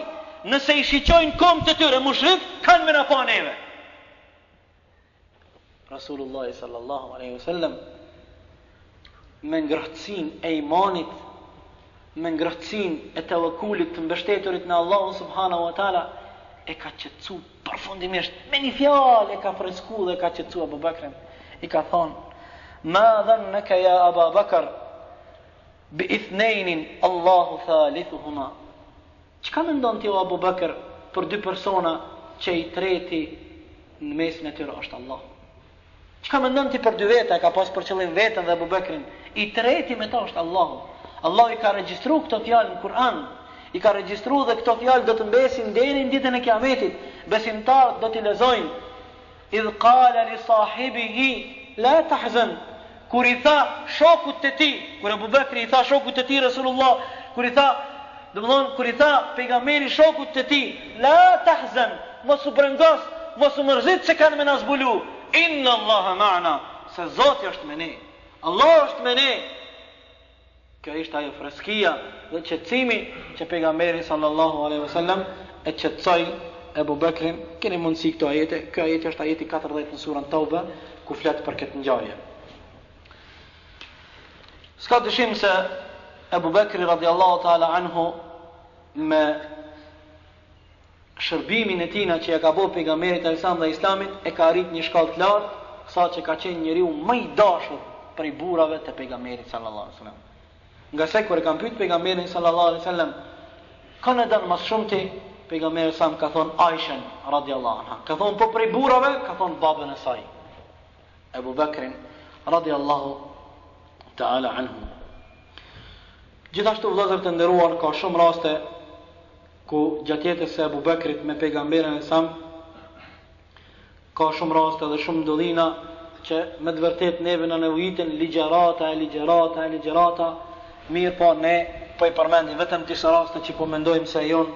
Speaker 4: nëse i shiqojnë kom të tyre mushrik, kanë me në pa neve. Rasulullah sallallahu alaihi wasallam me ngrohtësin e imanit, me ngrohtësin e tawakkulit të mbështeturit në Allahun subhanahu wa taala, e ka qetësu përfundimisht, me një fjalë e ka fresku dhe ka qetësu Abu Bekrin. I ka thonë, ma dhannaka ya Abu Bakr bi ithnain Allahu thalithuhuma. Çka mendon ti o Abu Bekr për dy persona që i treti në mesin e tyre është Allah. Çka mendon ti për dy veta, e ka pas për qëllim veten dhe Abu Bekrin, i treti me ta është Allahu. Allah i ka regjistruar këto fjalë në Kur'an. I ka regjistruar dhe këto fjalë do të mbesin deri në ditën e Kiametit. Besimtarët do t'i lexojnë. Idh qala li sahibihi la tahzan. Kur i tha shokut të tij, kur Abu Bekri i tha shokut të tij Resulullah, kur i tha pejgamberi shokut të tij, la tahzan, mos u brengos, mos u mërzit se kanë me na zbulu. Inna Allaha ma'na, se Zoti është me ne. Allah është me ne. Kjo ishte ajo freskia dhe qetësimi që pejgamberi sallallahu alaihi wasallam e qetësoi Abu Bekrin. Keni mundësi këto ajete. Kjo ajet është ajeti 40 në surën Tauba, ku flet për këtë ngjarje. S'ka dyshim se Abu Bekri radiallahu ta'ala anhu me shërbimin e tina që ja ka bo pejgamberit e Islam dhe Islamit e ka arrit një shkallë të lartë, sa që ka qenë njeriu më i dashur prej burrave të pejgamberit sallallahu alaihi wasallam. Nga se kur e kam pyet pejgamberin sallallahu alaihi wasallam, kanë dhënë më shumë ti pejgamberi sa ka thon Aisha radiallahu anha. Ka thon po prej burrave, ka thon babën e saj. Abu Bekrin radiallahu ta'ala anhu. Gjithashtu vëllezër të nderuar, ka shumë raste ku gjatjetës e Abu Bekrit me pejgamberin e Sam ka shumë raste dhe shumë ndodhina që me të vërtet neve në nevojitin ligjerata, mirë po ne po i përmendim vetëm disa raste që po mendojmë se janë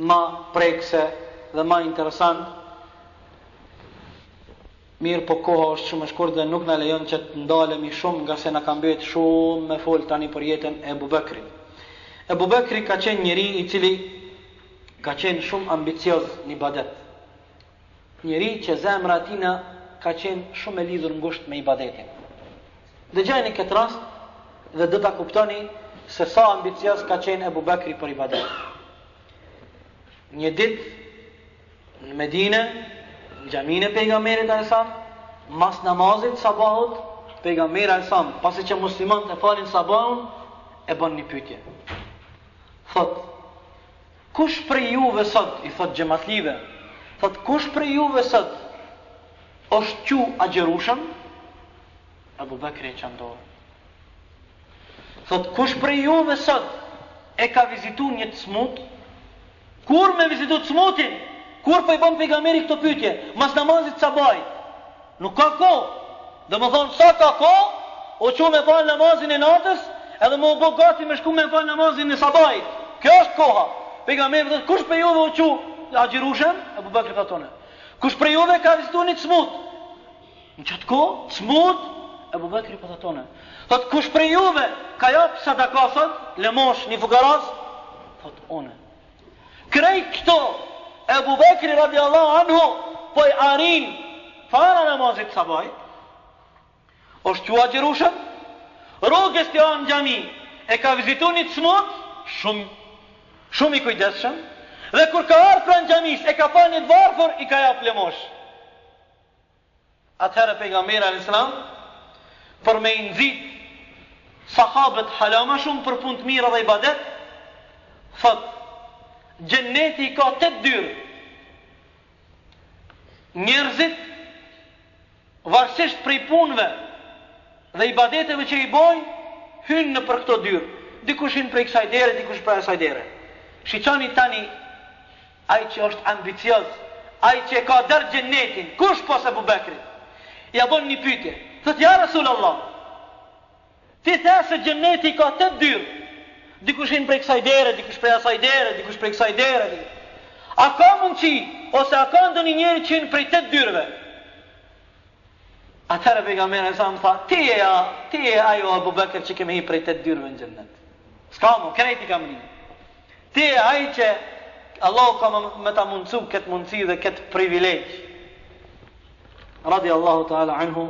Speaker 4: ma prekse dhe ma interesant. Mirë po koha është shumë e shkurt dhe nuk na lejon që të ndalemi shumë, nga se na ka mbetë shumë me fol tani për jetën e Abu Bekrit. Abu Bekri ka qenë njeri i cili ka qenë shumë ambicioz në ibadet. Njeri që zemra tina ka qenë shumë e lidhur ngushtë me ibadetin. Dëgjoni këtë rast dhe do ta kuptoni se sa ambicioz ka qenë Abu Bekri për ibadet. Një ditë në Medinë, në xhaminë e pejgamberit alayhisalam, mas namazit sabahut, pejgamberi alayhisalam, pasi që muslimanët e falin sabahun, e bën një pyetje. Thot, kush prej juve sot, i thot xhamatlive, thot, kush prej juve sot është qu agjerushëm? Abu Bekri e qandor. Thot, kush prej juve sot e ka vizitu një të smut? Kur me vizitu të smutin? Kur po i bën pejgamberi këto pyetje? Mas namazit sabahit. Nuk ka kohë. Dhe më thonë, sa ka kohë, o që me falë namazin e natës, edhe më bo gati me shku me falë namazin e sabahit. Kjo është koha. Pejgamberi thotë, kush për juve o që agjerushëm? Abu Bekri thotë, kush për juve ka vizitu një të smut? Në qëtë kohë, të smut? Abu Bekri po thotë, thotë, kush për juve ka japë sadakasat, lemosh një fukaras? Thotë, one. Krej këto, Abu Bekri radiallahu anhu po i arin fara namazit sabahit, është që agjerushëm, rrugës të janë gjami, e ka vizitu një të smut, shumë i kujdeshëm, dhe kur ka ardhur pranë xhamis, e ka pa një të varfër, i ka jap lemosh. Atëherë pejgamberi alayhis salam, për me i nxit sahabët halama shumë për punë të mira dhe ibadet, thot, xheneti ka 8 dyrë. Njerëzit, varësisht prej punëve dhe ibadeteve që i bojnë, hynë në për këto dyrë. Dikush hynë prej kësaj dere, dikush prej asaj dere. Shiqani tani, ai që është ambicioz, ai që ka dërë xhenetin, kush pas Abu Bekrit? Ja bën një pyetje. Thot, ja Rasulullah, ti the se xheneti ka 8 dyrë. Dikush hynë prej kësaj dere, dikush prej asaj dere, dikush prej kësaj dere. A ka mundësi, ose a ka ndonjë njeri që hynë prej 8 dyrëve? Atëherë pejgamberi sa më tha, ti e ajo Abu Bekr që kemi hi prej 8 dyrëve në xhennet. S'ka më, krejti kam një. Ti e ai që Allah ka me ta mundësu këtë mundësi dhe këtë privilegj. Radiallahu ta'ala anhu,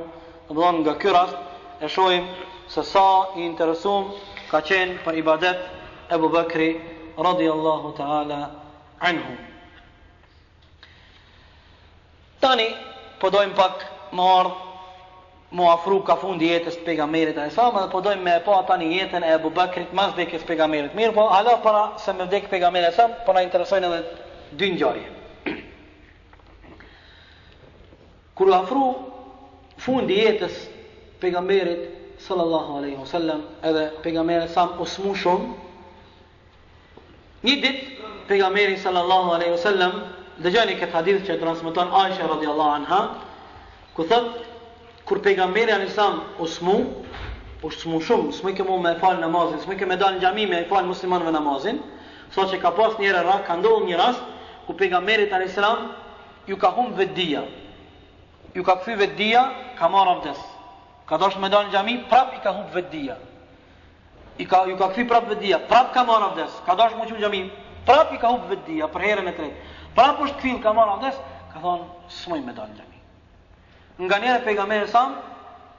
Speaker 4: dhe thonë nga ky rast, e shohim se sa i interesum ka qenë për ibadet Abu Bekri radiallahu ta'ala anhu. Tani, po dojmë pak më ardhë, mu afru ka fundi jetës të pejgamberit e sa, dhe po dojmë me pa tani jetën e Abu Bekrit mas vdekjes pejgamberit. Mirë, po hala para se me vdekje pejgamberit e sa, po na interesojnë edhe dy ngjarje. Kur u afru fundi jetës pejgamberit sallallahu alaihi wasallam, edhe pejgamberi sa u smu shumë, një ditë pejgamberi sallallahu alaihi wasallam, dëgjoni këtë hadith që transmeton Aisha radhiyallahu anha, ku thot kur pejgamberi alayhis salam u smu shumë, s'më ke me fal namazin, s'më ke me dal në xhami me fal muslimanëve namazin, thotë që ka pas një rast, ka ndodhur një rast ku pejgamberit alayhis salam ju ka humb vetdia. Ju ka kthy vetdia, ka marrë abdes. Ka dosh me dal në xhami, prap I ka humb vetdia. Ju ka kthy prap vetdia, prap ka marrë abdes. Ka dosh me qenë në xhami, prap I ka humb vetdia për herën e tretë. Prap është kthyll, ka marrë abdes, ka thonë s'moj me dal në xhami. Nga njëre pejgamberi sa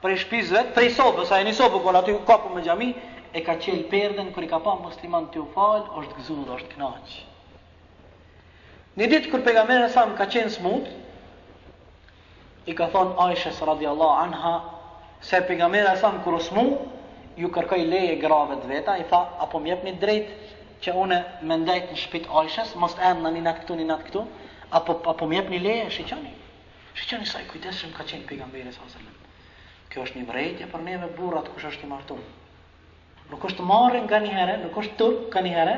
Speaker 4: prej shtëpisë vet, prej sobës, ai në sobë kur aty kapu me xhami, e ka qel perden kur I ka pa musliman të u fal, është gëzuar, është kënaq. Një ditë kur pejgamberi sa ka qenë smut, I ka thonë Aisha radhiyallahu anha se pejgamberi sa kur u smu, ju kërkoi leje grave të veta, I tha apo më jepni drejt që unë më ndajt në shtëpitë Aishës, mos emna një natë këtu, apo më jepni leje, shiqoni sa I kujdesshëm ka qenë pejgamberi sallallahu alaihi wasallam. Kjo është një vërejtje për neve burrat kush është I martuar. Nuk është marrë nga një herë, nuk është turp ka një herë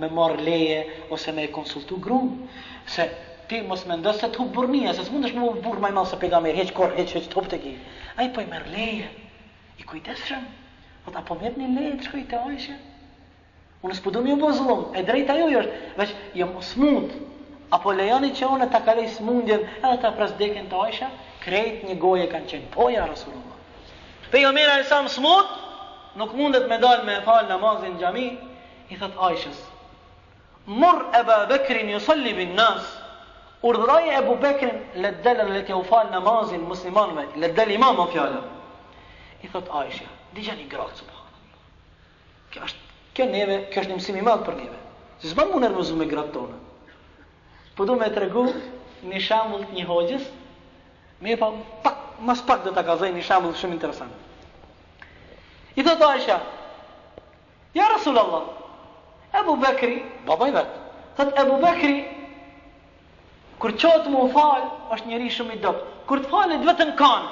Speaker 4: me marrë leje ose me konsultu gruan, se ti mos mendo se të hub burrnia, se s'mundesh me burr më i madh se pejgamberi, heq top tek I. Ai po I merr leje. I kujdesshëm. Po apo më jepni leje të shkoj te Aisha. Unë s'po do më bëj zullum, e drejta jo është, veç jam smut. Apo lejoni që unë ta kaloj smundjen edhe ta pras dekën të Aisha, krejt një goje kanë qenë. Po ja Rasulullah. Pejgamberi sa smut, nuk mundet me dal me fal namazin në xhami, I thot Aishës: "Mur Abu Bekrin yusalli bin nas." Urdhëroi Abu Bekrin le të u fal namazin muslimanëve, le të dal imam fjala. I thot Aisha: "Dëgjoni gratë subhanallah. Kjo është një mësim I madh për neve. Si s'bën më nervozu me gratë tona. Po do me tregu një shembull të një hoxhës, më pa mas pak do ta kazoj një shembull shumë interesant. I thot Aisha: "Ja Rasulullah, Abu Bekri, baba I vet, thot Abu Bekri kur çohet më fal, është njeri shumë I dopt. Kur të falet vetëm kan,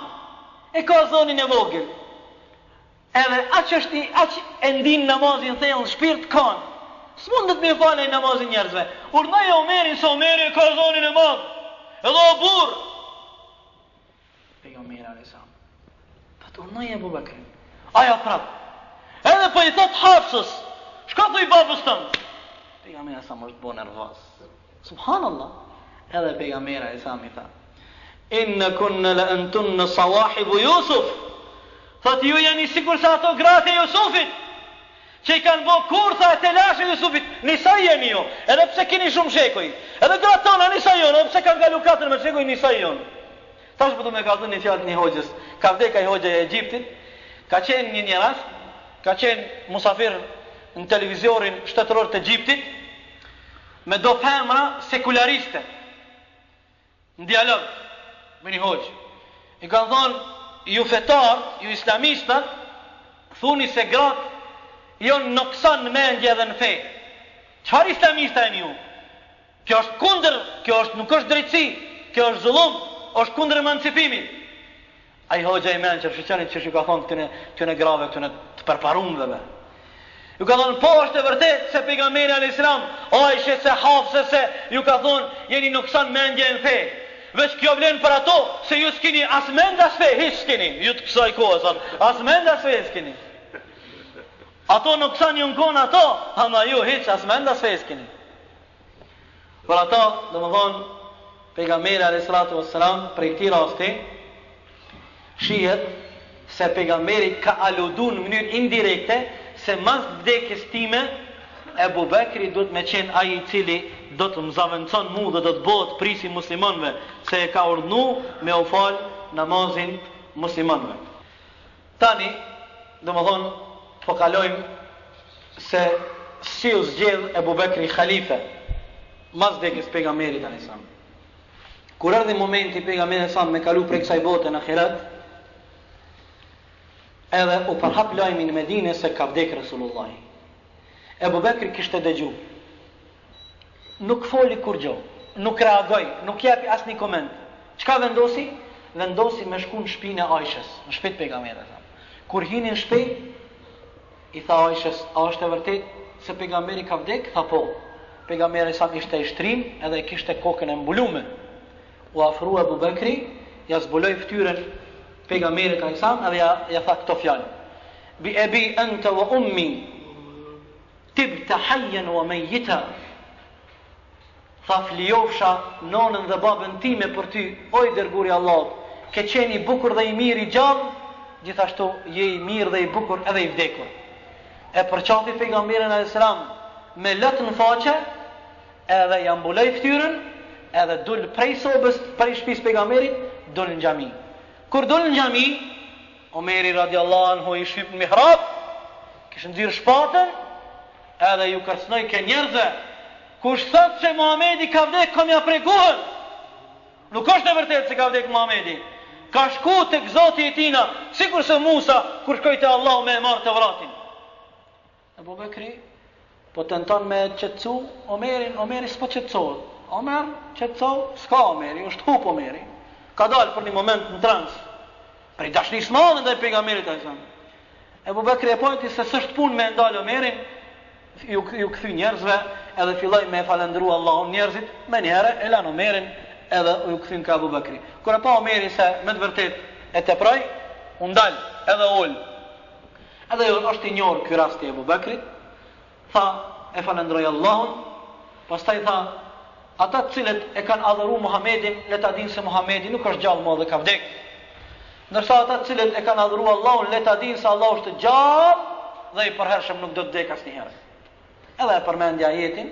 Speaker 4: e ka zonin e vogël. Edhe aq e ndin namazin thellë shpirt kan. S'mundet me falë namazin njerëzve. Urdhoi Omerin se Omeri ka zonin e madh. Edhe o burr. Pejgamberi alayhis salam. Pat urdhoi Abu Bekrin. Aja prap. Edhe po I thot Hafsës, shka thoi babës tënd? Pejgamberi sa më është bo nervoz. Subhanallah. Edhe pejgamberi alayhis salam I tha: "Inna kunna la antunna sawahibu Yusuf." Thot ju jeni sikur sa ato gratë e Jusufit, që I kanë bo kurtha e telashe Jusufit, nisa jeni jo, edhe pse keni shumë shekuj, edhe gratë tona nisa jon, edhe pse kanë galu 14 shekuj nisa jon. Tash po do me ka dhënë një fjalë një hoxhës, ka vdekaj hoxha e Egjiptit, ka qenë një rast, ka qenë musafir në televiziorin shtetëror të Egjiptit, me do femra sekulariste, në dialog, me një hoxhë. I kanë thonë, ju fetar, ju islamistat, thuni se gratë jonë noksan në mendje dhe në fe. Çfarë islamista e ju? Kjo është kundër, nuk është drejtësi, kjo është zullum, është kundër emancipimit. Ai hoxha I mençur shqenit që ju ka thonë këtyne grave, këtyne të përparumëve. Ju ka thonë, po është e vërtet se pejgamberi alayhis salam, Aisha se Hafsa se ju ka thonë, jeni noksan mendje në fe. Veç kjo vlen për ato se ju s'kini as mend as fe, hiç s'kini. Ju të kësaj kohë thot, as mend as fe s'kini. Ato nuk kanë ju ngon ato, ama ju hiç as mend as fe s'kini. Për ato, domethënë pejgamberi alayhis salatu wassalam për këtë rast shihet se pejgamberi ka aluduar në mënyrë indirekte se mas vdekjes time Abu Bekri duhet me qenë ai I cili do të më zaventson mu dhe do të bëhet prisi muslimanëve, se e ka urdhnu me u fal namazin muslimanëve. Tani, domethënë, po kalojmë se si u zgjedh Abu Bekri khalife mas vdekjes pejgamberit alayhis salam. Kur erdhi momenti pejgamberit sa me kalu prej kësaj bote në ahiret, edhe u përhap lajmi në Medinë se ka vdek Rasulullah. Abu Bekri kishte dëgju. Nuk foli kur gjë, nuk reagoi, nuk japi asnjë koment. Çka vendosi? vendosi me shku në shtëpinë e Aishës, në shtëpi të pejgamberit. Kur hinin në shtëpi, i tha Aishës, a është e vërtet se pejgamberi ka vdek? Tha po. Pejgamberi sa ishte i shtrim edhe kishte kokën e mbulume. U afrua Abu Bekri, ja zbuloi fytyrën pejgamberit ka isam edhe ja tha këto fjalë. Bi abi anta wa ummi tibta hayyan wa mayyita. Tha flijofsha nonën dhe babën time për ty, oj dërguri Allahut, ke qenë i bukur dhe i mirë i gjallë, gjithashtu je i mirë dhe i bukur edhe i vdekur. E përqafi pejgamberin alayhis salam me lëtë në faqe, edhe ja mbuloi fytyrën, edhe dul prej sobës, prej shtëpisë pejgamberit, dul në xhami. Kur dul në xhami, Omeri radiallahu anhu i shqip në mihrab, kishë nxirr shpatën, edhe ju kërcnoi ke njerëzve, kush thot se Muhamedi ka vdek, kam ja preguën. Nuk është e vërtet se ka vdek Muhamedi. Ka shku tek Zoti i tina, sikur se Musa kur shkoi te Allahu me marr të vratin. Abu Bekri po tenton me qetësu Omerin, Omeri s'po qetësohet. Omer qetëso, s'ka Omeri, është hup Omeri. Ka dalë për një moment në trans. Për i dashnisë madhe ndaj pejgamberit alayhis salam. Abu Bekri e pojti se s'është punë me ndal Omerin, ju kthy njerëzve edhe filloi me falendëru Allahun njerëzit, me njëherë e lan Omerin edhe ju kthyn ka Abu Bekri. Kur e pa Omeri se me të vërtet e teproi, u ndal edhe ul. Edhe është i njohur ky rast i Abu Bekrit, tha e falendroi Allahun, pastaj tha ata të cilët e kanë adhuruar Muhamedit, le ta dinë se Muhamedi nuk është gjallë më dhe ka vdek. Ndërsa ata të cilët e kanë adhuruar Allahun, le ta dinë se Allahu është gjallë dhe i përhershëm nuk do të vdek asnjëherë. Edhe e përmendi ajetin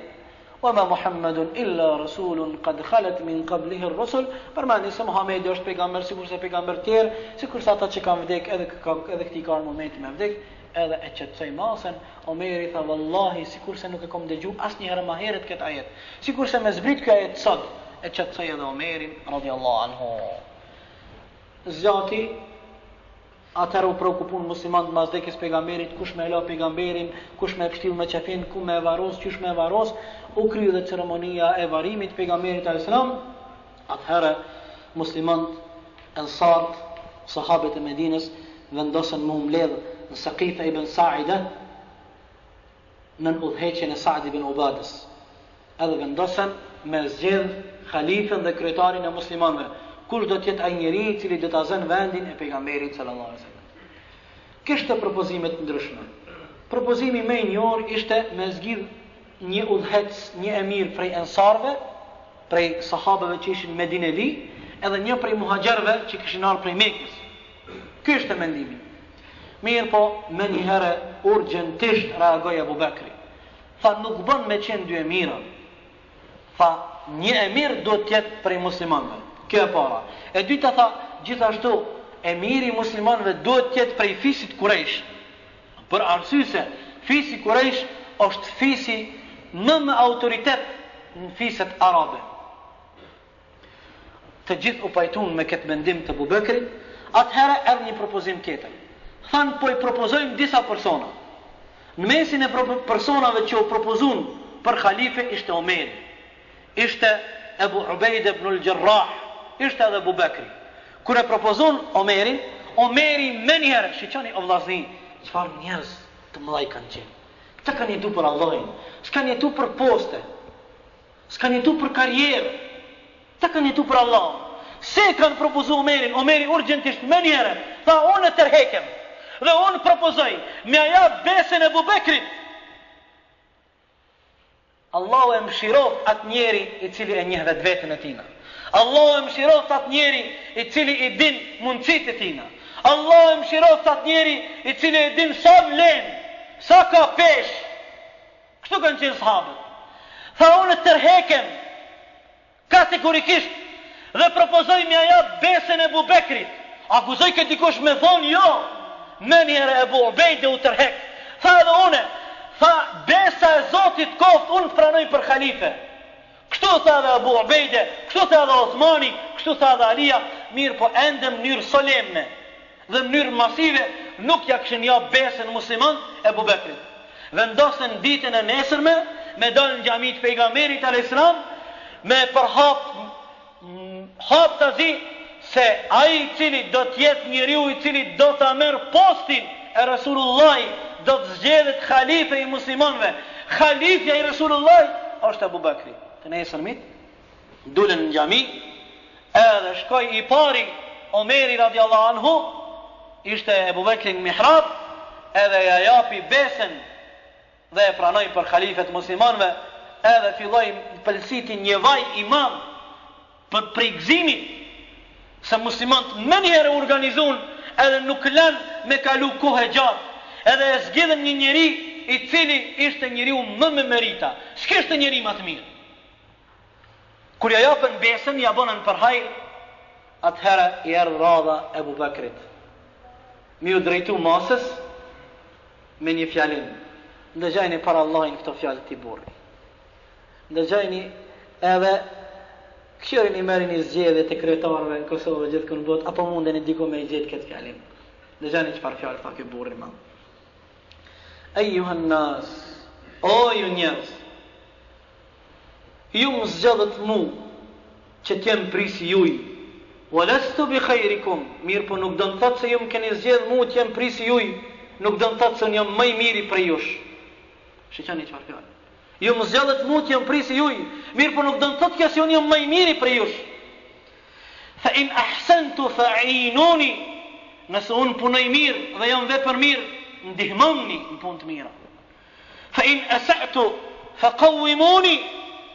Speaker 4: wa ma Muhammadun illa rasulun qad khalat min qablihi ar-rusul, përmendi se Muhamedi është pejgamber sikur se pejgamber tjerë, sikur se ata që kanë vdek edhe këtij kanë momenti me vdek, edhe e qetësoi masën. Omeri tha wallahi sikur se nuk e kam dëgju asnjëherë më herët këtë ajet. Sikur se më zbrit ky ajet sot, e qetësoi edhe Omerin radhiyallahu anhu. Zoti atëherë u preokupun muslimanët mas vdekjes pejgamberit, kush me la pejgamberin, kush me pështill me qefin, ku me varos, qysh me varos, u kryu dhe ceremonia e varimit pejgamberit alayhis salam. Atëherë muslimanët, ansart, sahabët e Medinës vendosën me mbledh në Saqifa ibn Sa'ida në udhëheqjen e Sa'd ibn Ubadës. Edhe vendosën me zgjedh khalifën dhe kryetarin e muslimanëve. Kush do të jetë ai njeriu i cili do ta zënë vendin e pejgamberit sallallahu alaihi wasallam. Kishte propozime të ndryshme. Propozimi më i njohur ishte me zgjidh një udhëhec, një emir prej ansarëve, prej sahabeve që ishin medineli, edhe një prej muhaxherëve që kishin ardhur prej Mekës. Ky ishte mendimi. Mirë po, me njëherë urgjentisht reagoi Abu Bekri. Tha nuk bën me qenë dy emira. Tha një emir do të jetë prej muslimanëve. Kjo e para. E dyta tha, gjithashtu, emiri muslimanëve duhet të jetë prej fisit Kurejsh. Për arsye se fisi Kurejsh është fisi më me autoritet në fiset arabe. Të gjithë u pajtuan me këtë mendim të Abu Bekrit, atëherë erdhi një propozim tjetër. Thanë po i propozojmë disa persona. Në mesin e personave që u propozun për khalife ishte Omeri, ishte Ebu Ubejde ibn al-Jarrah, ishte edhe Abu Bekri. Kur e propozon Omerin, Omeri me njerë, shiqoni o vllazni, çfarë njerëz të mëdhaj kanë qenë. Të kanë jetu për Allahin, s'kanë jetu për poste, s'kanë jetu për karrierë, të kanë jetu për Allah. Se kanë propozu Omerin, Omeri urgjentisht me njerë, tha unë e tërhekem, dhe unë propozoj, me aja besën e Abu Bekrit. Allahu e mëshiroft atë njeri i cili e njeh vetveten e tina. Allahu e mëshiroft atë njeri i cili i din mundësitë e tina. Allahu e mëshiroft atë njeri i cili i din sa vlen, sa ka pesh. Kështu kanë qenë sahabët. Tha unë tërhekem kategorikisht dhe propozoj me aja besën e Abu Bekrit. Akuzoj këtë dikush me thonë jo, me njëre Ebu Ubejde u tërhek. Tha edhe une, tha besa e Zotit koft unë të pranoj për khalife. Kështu tha edhe Abu Ubejde, kështu tha edhe Osmani, kështu tha edhe Alia, mirë po ende mënyrë solemne dhe mënyrë masive nuk ja këshin ja besën musliman Ebu Bekrit. Vendosën ditën e nesërme me dalë në xhamit pejgamberit alayhis salam me përhap të zi se ai i cili do të jetë njeriu i cili do ta merr postin e Resulullahit, do të zgjedhet halife i muslimanëve. Halifja i Resulullahit është Abu Bakri. Të nesërmit dulen në xhami, edhe shkoi i pari Omeri radiallahu anhu, ishte Abu Bakri në mihrab, edhe ja japi besën dhe e pranoi për halifet muslimanëve, edhe filloi pëlsiti një vaj imam për pregzimin se muslimanët më njëherë organizuan edhe nuk lënë me kalu kohë gjatë, edhe e zgjidhen një njeri i cili ishte njeriu më me merita, s'kishte njeri më të mirë. Kur ja japën besën, ja bënën për hajër, atëherë i erdhi radha Ebu Bekrit. Mi u drejtu masës me një fjalin. Ndëgjajni para Allahin këto fjalë të burri. Ndëgjajni edhe këshirin i merrin i zgjedhje të kryetarëve në Kosovë gjithë kënë botë, apo munden i diku me i gjetë këtë fjalin. Ndëgjajni çfarë fjalë tha ky burri më. Ejuhan nas, o ju njerëz, ju më zgjodhët mu që t'jem prisi juj, walastu bi khajrikum, mirë po nuk do në thotë se ju më keni zgjedh mu t'jem prisi juj, nuk do në thotë se unë jam më i miri për jush. Shikoni çfarë fjalë. Ju më zgjodhët mu t'jem prisi juj, mirë po nuk do në thotë se unë jam më i miri për jush. Fa in ahsantu fa'inuni, nëse unë punoj mirë dhe jam vepër mirë, ndihmoni në punë të mira. Fa in asa'tu faqawwimuni,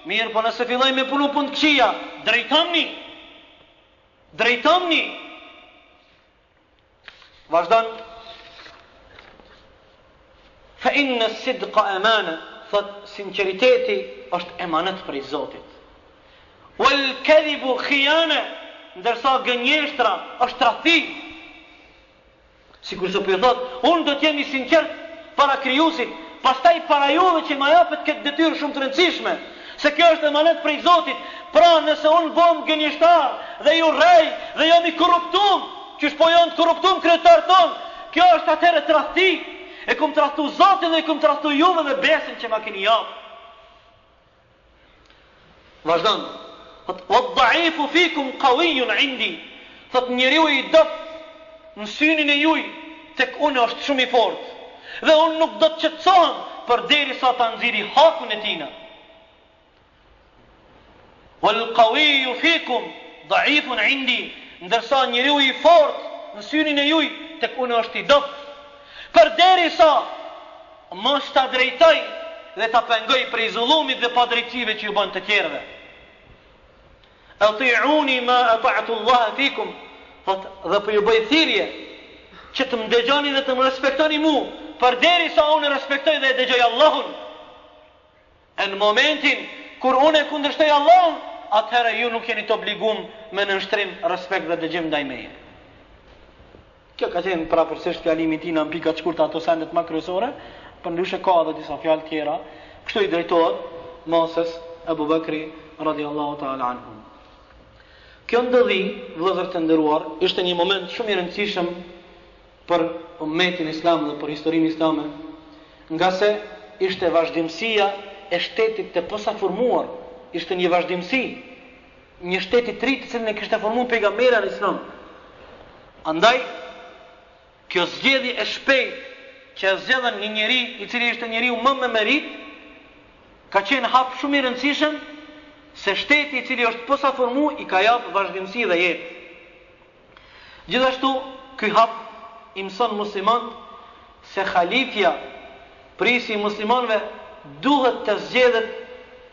Speaker 4: mirë po nëse filloj me punu punë të këqija, drejtomni. Vazhdon. Fa inna as-sidqa amana, thot sinqeriteti është emanet prej Zotit. Wal kadhibu khiyana, ndërsa gënjeshtra është tradhti. Sikur se po i thot, unë do t'jem i sinqert para krijuesit, pastaj para juve që më japet këtë detyrë shumë të rëndësishme, se kjo është emanet prej Zotit. Pra nëse unë bom gënjeshtar dhe ju rrej dhe jam i korruptum, që po janë të korruptum kryetar ton, kjo është atëherë tradhti. E kum tradhtu Zotin dhe e kum tradhtu juve dhe besën që ma keni japë. Vazhdon. Wad-da'ifu fikum qawiyyun 'indi. Thot njeriu i dop në synin e juj tek unë është shumë i fortë. Dhe unë nuk do të qetësohem përderisa ta nxiri hakun e tina. Wal-qawiyyu fikum da'ifun 'indi. Ndërsa njeriu i fortë në synin e juj tek unë është i dobët. Përderisa mos ta drejtoj dhe ta pengoj prej zullumit dhe padrejtësive që ju bën të tjerëve. Ati'uni ma ata'tu Allah fikum. Thot, dhe për ju bëj thirrje që të më dëgjoni dhe të më respektoni mu, përderisa unë respektoj dhe e dëgjoj Allahun. E në momentin kur unë e kundërshtoj Allahun, atëherë ju nuk jeni të obligum me nënshtrim, respekt dhe dëgjim ndaj meje. Kjo ka qenë prapërsisht fjalimi i tij në pika të shkurta ato sendet më kryesore, por ndryshe ka edhe disa fjalë tjera. Kështu i drejtohet masës Abu Bakri radhiyallahu ta'ala anhu. Kjo ndodhi, vëllezër të nderuar, ishte një moment shumë i rëndësishëm për ummetin islam dhe për historinë islame, nga se ishte vazhdimësia e shtetit të posaformuar, ishte një vazhdimësi, një shteti të ri të cilin e kishte formuar pejgamberi alayhis salam. Andaj kjo zgjedhje e shpejtë që zgjedhën një njeri i cili ishte njeriu më me merit, ka qenë hap shumë i rëndësishëm se shteti i cili është posaformuar i ka japë vazhdimësi dhe jetë. Gjithashtu ky hap i mëson muslimanët se halifja, prisi i muslimanëve, duhet të zgjedhet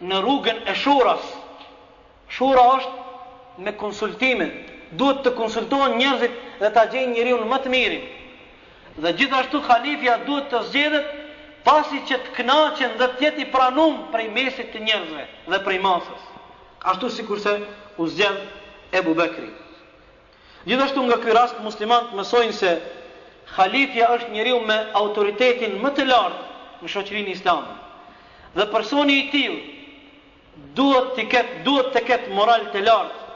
Speaker 4: në rrugën e shuras. Shura është me konsultime, duhet të konsultohen njerëzit dhe ta gjejnë njeriu më të mirin. Dhe gjithashtu halifja duhet të zgjedhet pasi që të kënaqen dhe të jetë i pranuar prej mesit të njerëzve dhe prej masës. Ashtu sikurse u zgjedh Ebu Bekri. Gjithashtu nga ky rast muslimanët mësojnë se halifja është njeriu me autoritetin më të lartë në shoqërinë islame. Dhe personi i tillë duhet të ketë moral të lartë.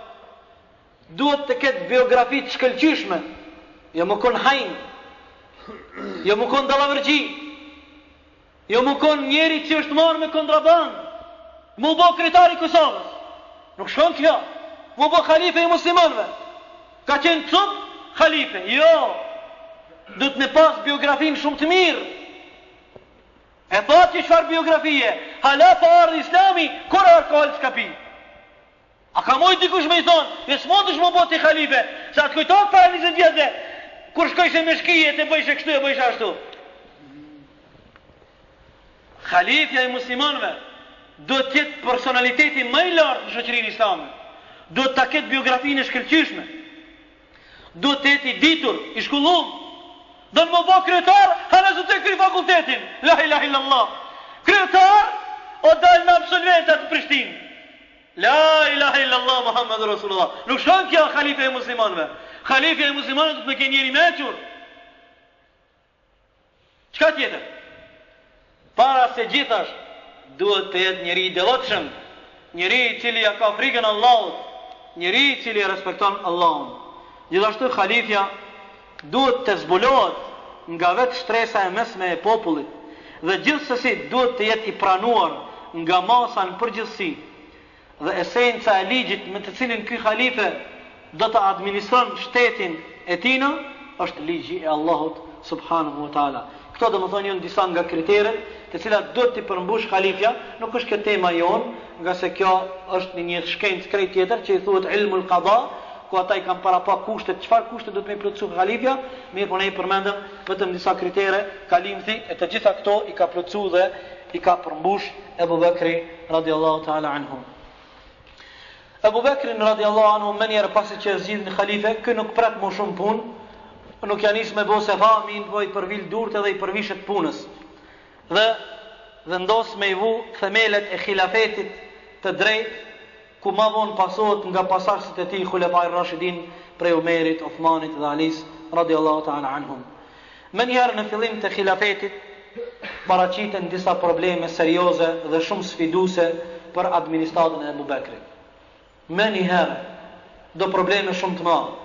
Speaker 4: Duhet të ketë biografi të shkëlqyeshme. Jo më kon hajn. Jo më kon dallavërgji. Jo më kon njeri që është marrë me kontraband. Mu bë kryetar i Kosovës. Nuk shkon kjo. Mu bë halife i muslimanëve. Ka qenë cup khalife. Jo, du të me pas biografin shumë të mirë. E thot që çfarë biografie? Hala pa ardhë Islami, kur alkohol s'ka pi. A ka mojt dikush me i thonë, e s'mondesh më boti khalife, sa të kujtot para 20 vjetë, kur shkojshe me shkije, të bëjshe kështu e bëjshe ashtu. Khalifja i muslimanëve do të jetë personaliteti më i lartë në shoqërinë islame. Do të ketë biografinë e shkëlqyeshme. Do të jetë i ditur, i shkollum. Do të më bë kryetar, hala zot e kry fakultetin. La ilaha illallah. Kryetar o dal me absolventat të Prishtinë. La ilaha illallah Muhammadur Rasulullah. Nuk shkon kjo khalife e muslimanëve. Khalife e muslimanëve do të më kenë njëri mequr. Çka tjetër? Para se gjithash, duhet të jetë njëri i devotshëm, njëri i cili ja ka frikën Allahut, njëri i cili respekton Allahun. Gjithashtu khalifja duhet të zbulohet nga vetë shtresa e mesme e popullit dhe gjithsesi duhet të jetë i pranuar nga masa në përgjithësi. Dhe esenca e ligjit me të cilin ky khalife do të administron shtetin e tina është ligji e Allahut subhanahu wa taala. Këto do më thonë janë disa nga kriteret të cilat do t'i përmbush khalifja, nuk është kjo tema jonë, nga se kjo është një shkencë krejt tjetër që i thuhet ilmul qada, ku ata i kanë para pa kushtet, çfarë kushte do të më plotësu khalifja, mirë po ne i përmendëm vetëm disa kritere, kalimthi e të gjitha këto i ka plotësu dhe i ka përmbush Ebu Bekri radiallahu ta'ala anhu. Ebu Bekri radiallahu anhu më njerë pasi që zgjidh në khalife, kë nuk pret më shumë punë, nuk janë nisë me bo se fami, në bojt për vil durët edhe i përvishet punës. Dhe vendos me i vu themelet e khilafetit të drejt, ku ma vonë pasohet nga pasarësit e ti Khulefai Rashidin prej Umerit, Uthmanit dhe Alis, radiallahu ta'ala anhum. Më njëherë në fillim të khilafetit, paraqiten disa probleme serioze dhe shumë sfiduse për administratën e Ebu Bekrit. Më njëherë, do probleme shumë të madhe.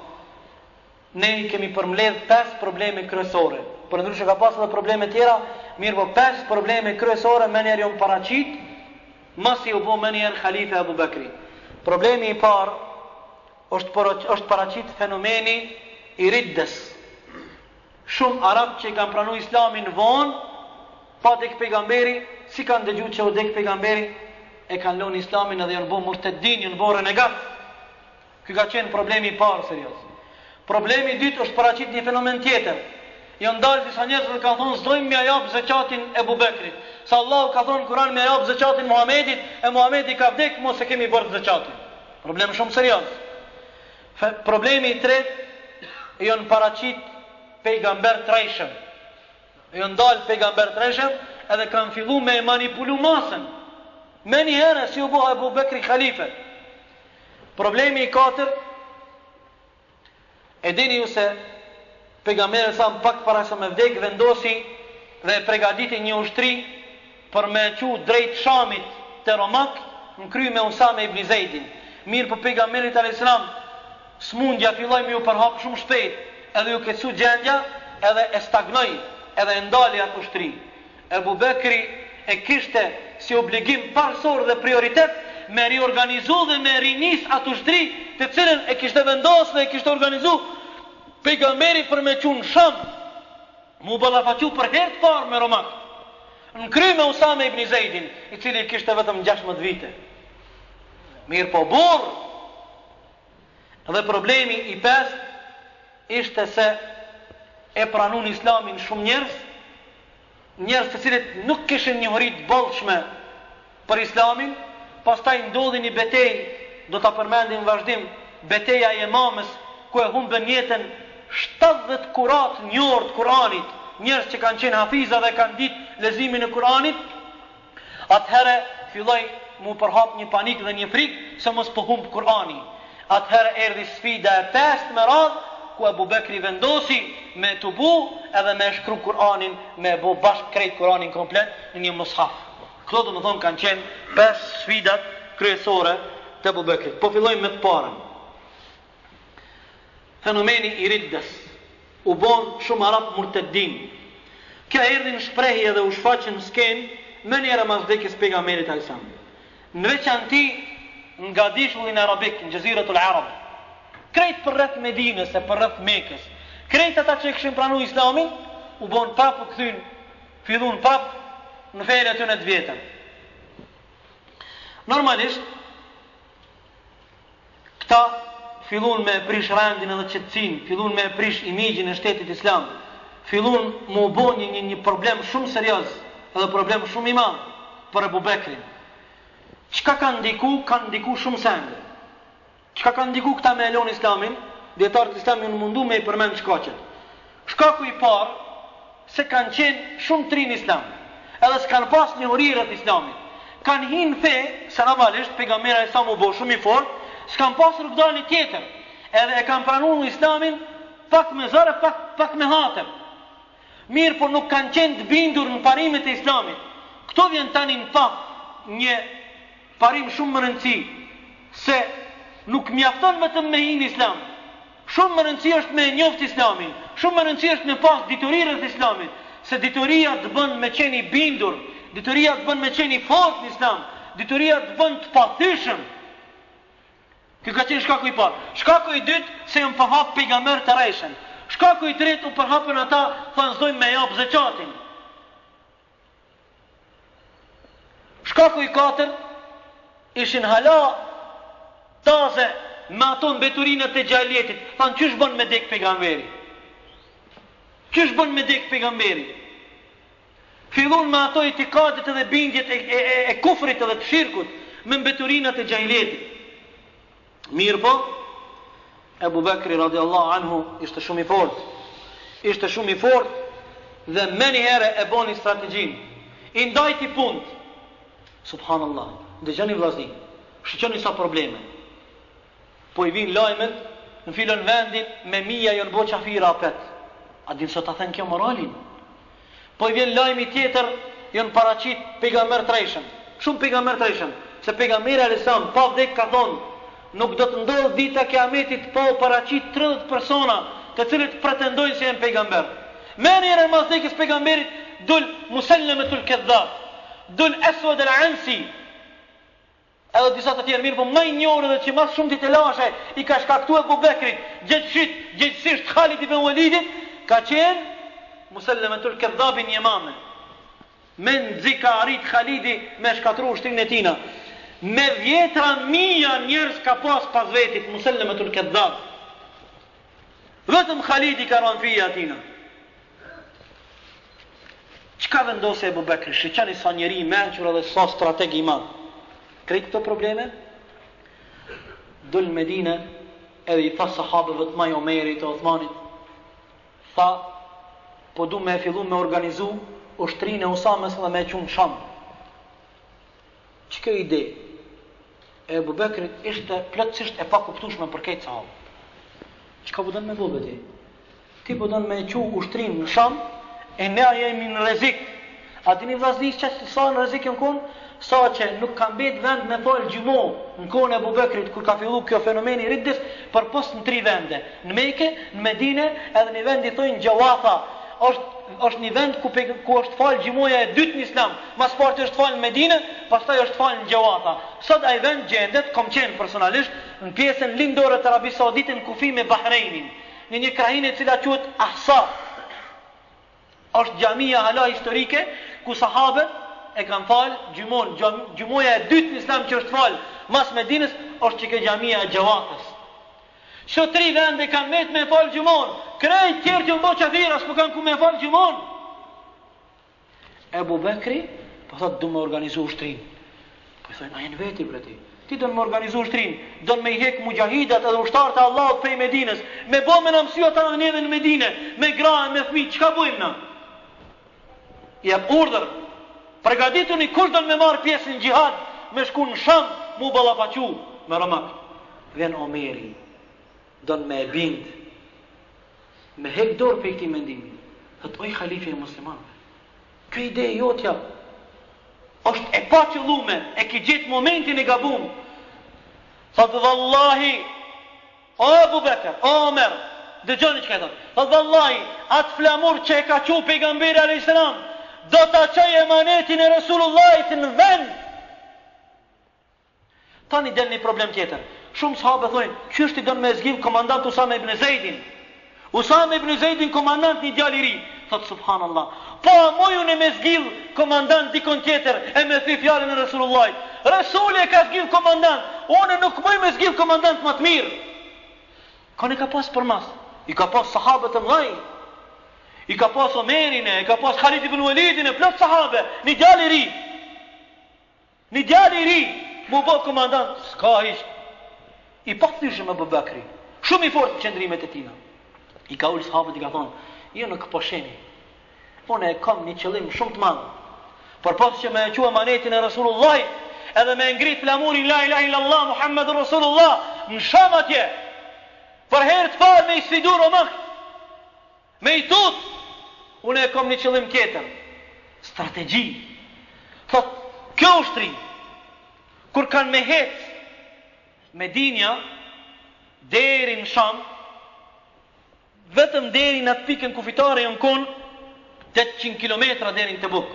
Speaker 4: Ne i kemi përmbledh 5 probleme kryesore. Për ndryshe ka pas edhe probleme tjera, mirë po 5 probleme kryesore më njerë jonë paraqit, masi u bo më njerë khalife Ebu Bekri. Problemi i parë është paraqit fenomeni i riddes. Shumë arab që i kanë pranu islamin vonë, pa dek pejgamberi, si kanë dëgju që u dek pejgamberi, e kanë lënë islamin edhe janë bo murtedin, janë bo renegat. Ky ka qenë problemi i parë serios. Problemi i dytë është paraqit një fenomen tjetër. Janë dalë disa njerëz që kanë thonë s'dojmë me jap zakatin Ebu Bekrit. Sa Allahu ka thonë në Kur'an me jap zakatin Muhamedit, e Muhamedi ka vdek, mos e kemi bërë zakatin. Problem shumë serioz. Problemi i tretë janë paraqit pejgamber të rejshëm. Janë dalë pejgamber të rejshëm edhe kanë fillu me manipulu masën. Me një herë si u bo Ebu Bekri khalife. Problemi i katër, e dini ju se pejgamberi sa pak para se me vdek vendosi dhe pregaditi një ushtri për me qu drejt Shamit të Romak në kry me Usame ibn Zeidin. Mirë për pejgamberit a.s. smundja filloj me ju përhap shumë shpejt edhe ju kecu gjendja edhe e stagnoj edhe e ndali atë ushtri. Ebu Bekri e kishte si obligim parsor dhe prioritet me riorganizu dhe me rinis atë ushtri të cilën e kishte vendos dhe e kishte organizu pejgamberi për me qunë Sham, mu ballafaqu për herë të parë me Romak. Në kry me Usame ibn Zeidin, i cili kishte vetëm 16 vite. Mirë po burë. Dhe problemi i pestë ishte se e pranun islamin shumë njerëz të cilët nuk kishin njohuri të bollshme për islamin, pastaj ndodhi një betejë, do ta përmendim vazhdim, beteja e Yemamës, ku e humbën jetën 70 kurat njohur të Kuranit, njerëz që kanë qenë hafiza dhe kanë ditë leximin e Kuranit. Atëherë filloi mu përhap një panik dhe një frikë se mos po humb Kurani. Atëherë erdhi sfida e pestë me radhë, ku Ebu Bekri vendosi me të bu edhe me shkru Kur'anin, me bu bashkë krejt Kur'anin komplet në një mushaf. Këto do më thonë kanë qenë 5 sfidat kryesore të Ebu Bekrit. Po fillojmë me të parën. Fenomeni i riddes. U bon shumë arab murtedin. Kjo erdhi në shprehje dhe u shfaqën në skenë më njëra mas vdekjes pejgamberit a.s. Në veçanti nga dishullin arabik, në Jaziratul Arab, krejt për rreth Medinës e për rreth Mekës. Krejt ata që kishin pranuar Islamin, u bën prapë kthyn, fillun prapë në fenë aty në të vjetën. Normalisht këta fillun me prish rendin edhe qetësinë, fillun me prish imigjin e shtetit islam, fillun me u bën një problem shumë serioz, edhe problem shumë i madh për Abu Bekrin. Çka ka ndiku shumë sende. Çka ka ndiku këta me elon islamin? Dietarët e islamit në mundu me i përmend shkaqet. Shkaku i parë se kanë qenë shumë trinë islam, edhe s'kanë pas një urirët islamit. Kanë hinë fe, se normalisht pejgamberi sa mu bo shumë i fort, s'kanë pas rrugdalë tjetër, edhe e kanë pranuar islamin pak me zërë, pak me hatër. Mirë, por nuk kanë qenë të bindur në parimet e islamit. Këto vjen tani në fakt një parim shumë më rëndësi, se nuk mjafton vetëm me hinë islam. Shumë më rëndësi është me njoft islamin, shumë më rëndësi është me pas diturirët islamit, se dituria të bën me qeni bindur, dituria të bën me qeni fort në islam, dituria të bën të pathyeshëm. Ky ka qenë shkaku i parë. Shkaku i dytë se janë përhap pejgamber të rejshën. Shkaku i tretë u përhapën ata, thanë zdojmë me jap zeqatin. Shkaku i katër ishin hala taze me ato mbeturinat e gjahiljetit. Thanë qysh bën me dek pejgamberi? Qysh bën me dek pejgamberi? Fillon me ato itikadet edhe bindjet e kufrit edhe të shirkut, me mbeturinat e gjahiljetit. Mirë po, Ebu Bekri radiallahu anhu ishte shumë i fort. Ishte shumë i fort dhe me një herë e boni strategjin. I ndajti punt. Subhanallah. Dëgjoni vllazni. Shiqoni sa probleme. Po i vinë lajmet, në filën vendin, me mija jënë bo qafira apet. A din sot a thënë kjo moralin? Po i vjen lajmi tjetër, jënë paraqit pejgamber të rejshëm. Shumë pejgamber të rejshëm. Se pejgamberi alisam, pa vdek ka thonë, nuk do të ndodhë dita kiametit pa u paraqit 30 persona, të cilët pretendojnë se janë pejgamber. Me njërën mas dekës pejgamberit, dul Musallametul Kedhab, dul Aswad al-Ansi, edhe disa të tjerë mirë, po më i njohur edhe që mas shumë ditë lashe i ka shkaktuar Abu Bekrit, gjithësisht Khalid ibn Walidit, ka qenë Musallametul Kedhabin Yamame. Me nxika arrit Khalidi me shkatru ushtrin e tina. Me vjetra mija njerëz ka pas vetit Musallametul Kedhab. Vetëm Khalidi ka rënë fija atina. Çka vendosi Abu Bekri? Shiqani sa njeri i mençur edhe sa strateg i madh. Krejt këto probleme, dul Medine, edhe i tha sahabëve të maj Omerit e Osmanit, tha, po du me fillu me organizu ushtrinë e Usamës dhe me qunë Sham. Ç'ka ide? Ebu Bekrit ishte plotësisht e pa kuptueshme për këtë sahabë. Ç'ka po don me bëbë ti? Ti po don me qunë ushtrinë në Sham, e ne jemi në rrezik. A dini vllazni çfarë sa në rrezik janë kon? Sa që nuk ka mbet vend me fal gjimo në kohën e Abu Bekrit kur ka filluar kjo fenomeni i riddes për post në 3 vende, në Mekë, në Medinë, edhe në vend i thonë Gjawatha. Është një vend ku është fal gjimoja e dytë në Islam. Mas parti është fal në Medinë, pastaj është fal në Gjawatha. Sot ai vend gjendet, kom qenë personalisht, në pjesën lindore të Arabisë Saudite në kufi me Bahreinin, në një krahinë e cila quhet Ahsa. Është xhamia hala historike ku sahabët e kanë falë gjumon. Gjumoja e dytë në Islam që është falë mas Medinës është që ke xhamia e Gjawathës. Çdo 3 vende kanë me falë gjumon. Krejt tjerë që mbo qafira s'po kanë ku me falë gjumon. Ebu Bekri po thotë du me organizu ushtrin. Po i thonë, a jenë veti bre ti? Ti do me organizu ushtrin, do me i hek mujahidat edhe ushtarët e Allahut prej Medinës, me bo me në mësyu ata në neve në Medine, me gra, me fmi, çka bojmë na? Jep urdhër. Përgatituni kush do me marr pjesë në xhihad, me shku në Sham, mu ballafaqu me Romak. Vjen Omeri, don me bind, me hek dorë për këtij mendimi. Thot oj halifi i muslimanëve. Kjo ide jotja është e pa qëllume, e ki gjetë momentin e gabum. Thot vallahi, o Abu Bekr, o Omer, dëgjoni çka thot. Thot vallahi, atë flamur që e ka qu pejgamberi alayhis salam, do ta çaj emanetin e Resulullahit në vend. Tani del një problem tjetër. Shumë sahabe thonë, çështë i don me zgjidh komandant Usame ibn Zeidin. Usame ibn Zeidin komandant një djalë i ri. Thot subhanallah. Po moju në me zgjidh komandant dikon tjetër e me thi fjalën e Resulullah. Resuli e ka zgjidh komandant, unë nuk moj me zgjidh komandant më të mirë. Kanë ka pas për mas. I ka pas sahabët e mëdhenj. I ka pas Omerin, i ka pas Khalid ibn Walidin, plot sahabe, një djalë i ri. Një djalë i ri, mu bë komandant, s'ka hiç. I pathyshëm Abu Bakri. Shumë i fortë në qendrimet e tina. I ka ul sahabët i ka thonë, "Jo nuk po sheni. Unë e kam një qëllim shumë të madh. Por pas që më e qua manetin e Resulullah, edhe me ngrit flamurin la ilaha illallah Muhammedur Rasulullah, në Sham atje. Për herë të parë me i sfidu Romak, me i tut, unë e kam një qëllim tjetër. Strategji. Thot, kjo ushtri, kur kanë me hec Medinja, deri në Sham, vetëm deri në atë pikën kufitare janë konë 800 kilometra deri në Tebuk.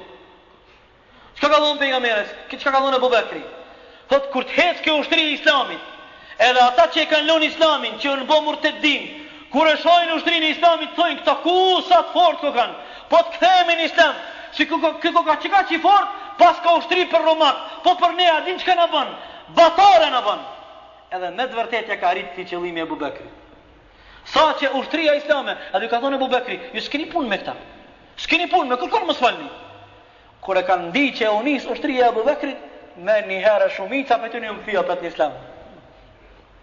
Speaker 4: Çka ka thonë pejgamberi? Çka ka thonë Abu Bekri? Thot, kur të hec kjo ushtri e Islamit, edhe ata që e kanë lënë Islamin, që janë bë murtedin, kur e shohin ushtrinë e Islamit, thonë këta ku sa të fortë ko kanë. Po të kthehemi në Islam. Si këto ka çka që fort, pas ka ushtri për Romak, po për ne a din çka na bën? Batare na bën. Edhe me të vërtetë ka arrit ti qëllimi e Abu Bekrit. Sa që ushtria islame, edhe ka thonë Abu Bekri, ju s'keni punë me këta. S'keni punë me kërkon mos falni. Kur e kanë ndi që u nis ushtria e Abu Bekrit, me një herë shumica për të një më thia për në Islam.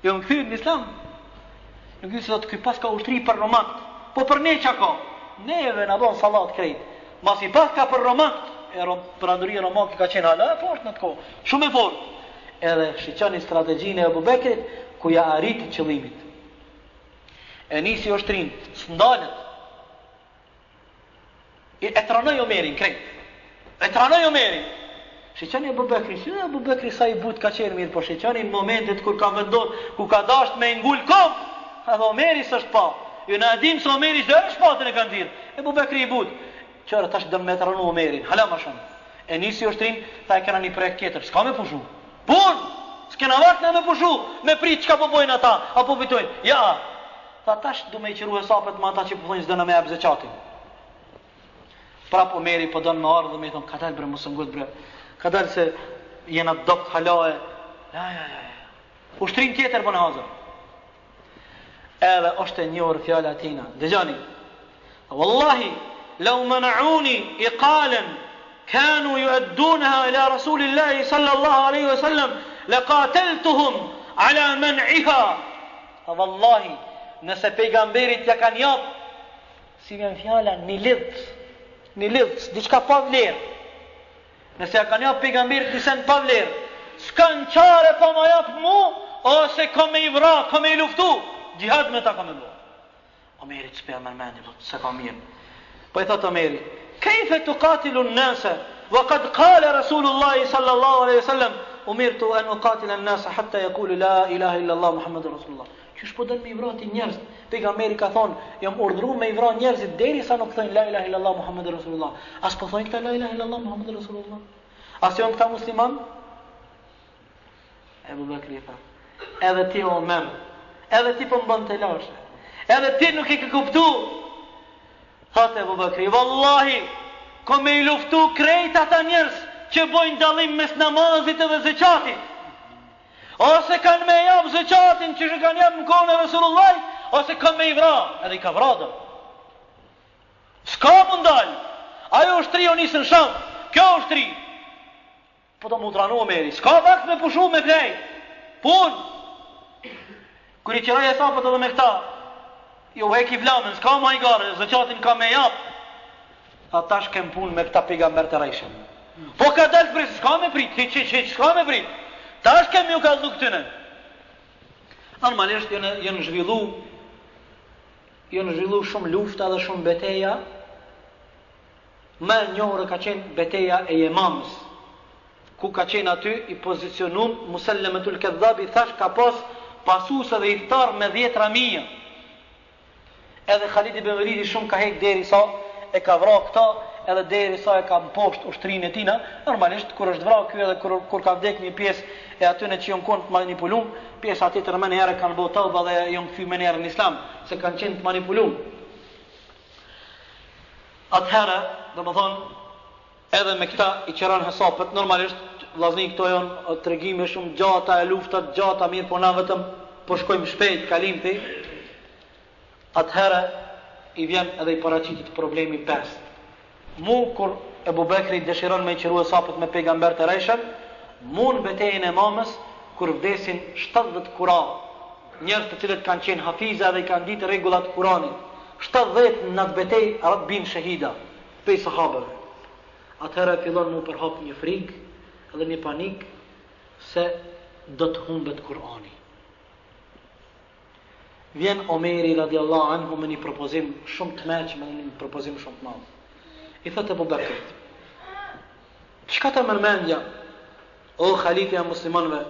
Speaker 4: Jo më këthyrë në Islam. Nuk dhëtë se do të këj pas ka ushtri për Romak. Po për ne që ka? Neve në bon salat krejt. Mas i pas ka për Romak. Për anduria Romak ka qenë hala e fort në të ko. Shumë e fort. Edhe shqyqani strategjinë e Abu Bekrit, ku ja arriti qëllimit. E nisi ushtrin, së ndalët. E tranoj Omerin krejt. E tranoj Omerin. Shqyqani Abu Bekri, si dhe Abu Bekri sa i but ka qenë mirë, po shqyqani në momentet kur ka vendon, ku ka dasht me ngull kom, edhe Omeri së është pa. Ju në edhim se Omeri shdo e shpatën e kanë dirë. Abu Bekri i but. Qërë tash dëmë me tranu Omerin, hala ma shumë. E nisi ushtrin, ta e kena një projekt tjetër, s'ka me pushu. Pun! S'kena vakë në me pushu, me prit qka po bojnë ata, apo pitojnë. Ja, ta tash du me i qiru e sapet ma ata që po thonjë s'dëna me ebze qatin. Prap Omeri po dënë me ardhë dhe me i thonë, ka dalë bre, mësë ngut bre. Ka dalë se jena dopt halae. Ja. Ushtrin tjetër po në hazër. Edhe është e njërë fjallë atina. Dëgjani. Wallahi, lau mana'uni iqalen, kanu ju eddunaha ila Rasulillahi sallallahu alaihi wa sallam, le qateltuhum ala man'iha. Wallahi, nëse pejgamberit ja kanë japë, si vjen fjalla, një lidhë, diçka pa vlerë. Nëse ja kanë japë pejgamberit një sen pa vlerë, s'kan qare pa ma japë mu, ose ka me i vra, ka me i luftu, gjihad me ta ka me bërë. Omerit s'peja mërmendi, se ka mirë. Po i thotë Omeri, kejfe të katilu në nëse, wa kad kale Rasulullahi sallallahu alaihi sallam, umirtu an uqatila an-nasa hatta yaqulu la ilaha illa Allah Muhammadur Rasulullah. Qysh po dën me i vrati njerëz? Pejgamberi ka thonë, jam urdhëruar me i vra njerëzit derisa nuk thojnë la ilaha illa Allah Muhammadur Rasulullah. As po thojnë këta la ilaha illa Allah Muhammadur Rasulullah. As janë këta musliman? Abu Bakri tha, edhe ti o mem, edhe ti po mbën të lashe, edhe ti nuk i ke kuptu. Thotë Abu Bakri, wallahi, ko me i luftu krejt ata njerëz që bojnë dallim mes namazit edhe zeqatit. Ose kanë me jam zeqatin që kanë jam në kone Resulullah, ose kanë me i vra, edhe i ka vrada. S'ka mundal, ajo ushtri o nisë në Sham, kjo ushtri. Po të mudranu Omeri, s'ka vakt me pushu me plej, pun. Kër i qëraj e sapët edhe me këta, jo hek i flamen, s'ka ma i gare, zeqatin ka me jap, ata shkem pun me këta pejgamber të rejshem. Po ka dalë prit, s'ka me prit, s'ka me prit. Ta është kemi ju ka dhu këtëne. Normalisht jenë zhvillu shumë lufta dhe shumë beteja. Më njohër ka qenë beteja e Jemamës, ku ka qenë aty i pozicionum Musellemetul Kedhabi, thash ka pasuse dhe iftar me 10.000. Edhe Khalid ibn Walidi shumë ka hek deri sa e ka vra këta, edhe deri sa e ka mposht ushtrinë e tina. Normalisht kur është vra ky edhe kur ka vdek një pjesë e atyre që janë konë të manipulum, pjesa tjetër më herë kanë bërë tauba dhe janë kthy më herë në Islam, se kanë qenë të manipulum. Atëherë, domethënë, edhe me këta i qeran hesapet, normalisht vllazni këto janë tregime shumë gjata, e luftat gjata, mirë, po na vetëm po shkojmë shpejt, kalim ti. Atëherë i vjen edhe i paraqitet problemi 5. Mu kur Ebu Bekri dëshiron me i qirua sapët me pejgamber të rejshën, mu në betejën e mamës, kur vdesin 70 kura, njerëz të cilët kanë qenë hafiza dhe i kanë ditë rregullat e Kuranit, 70 në atë betejë arat bin shahida, pej sahabëve. Atëherë fillon mu përhap një frikë edhe një panik se do të humbet Kurani. Vjen Omeri radiallahu anhu me një propozim shumë të mëshëm, me një propozim shumë të madh. I thotë Abu Bakrit, çka të mërmendja, o khalifja muslimanëve,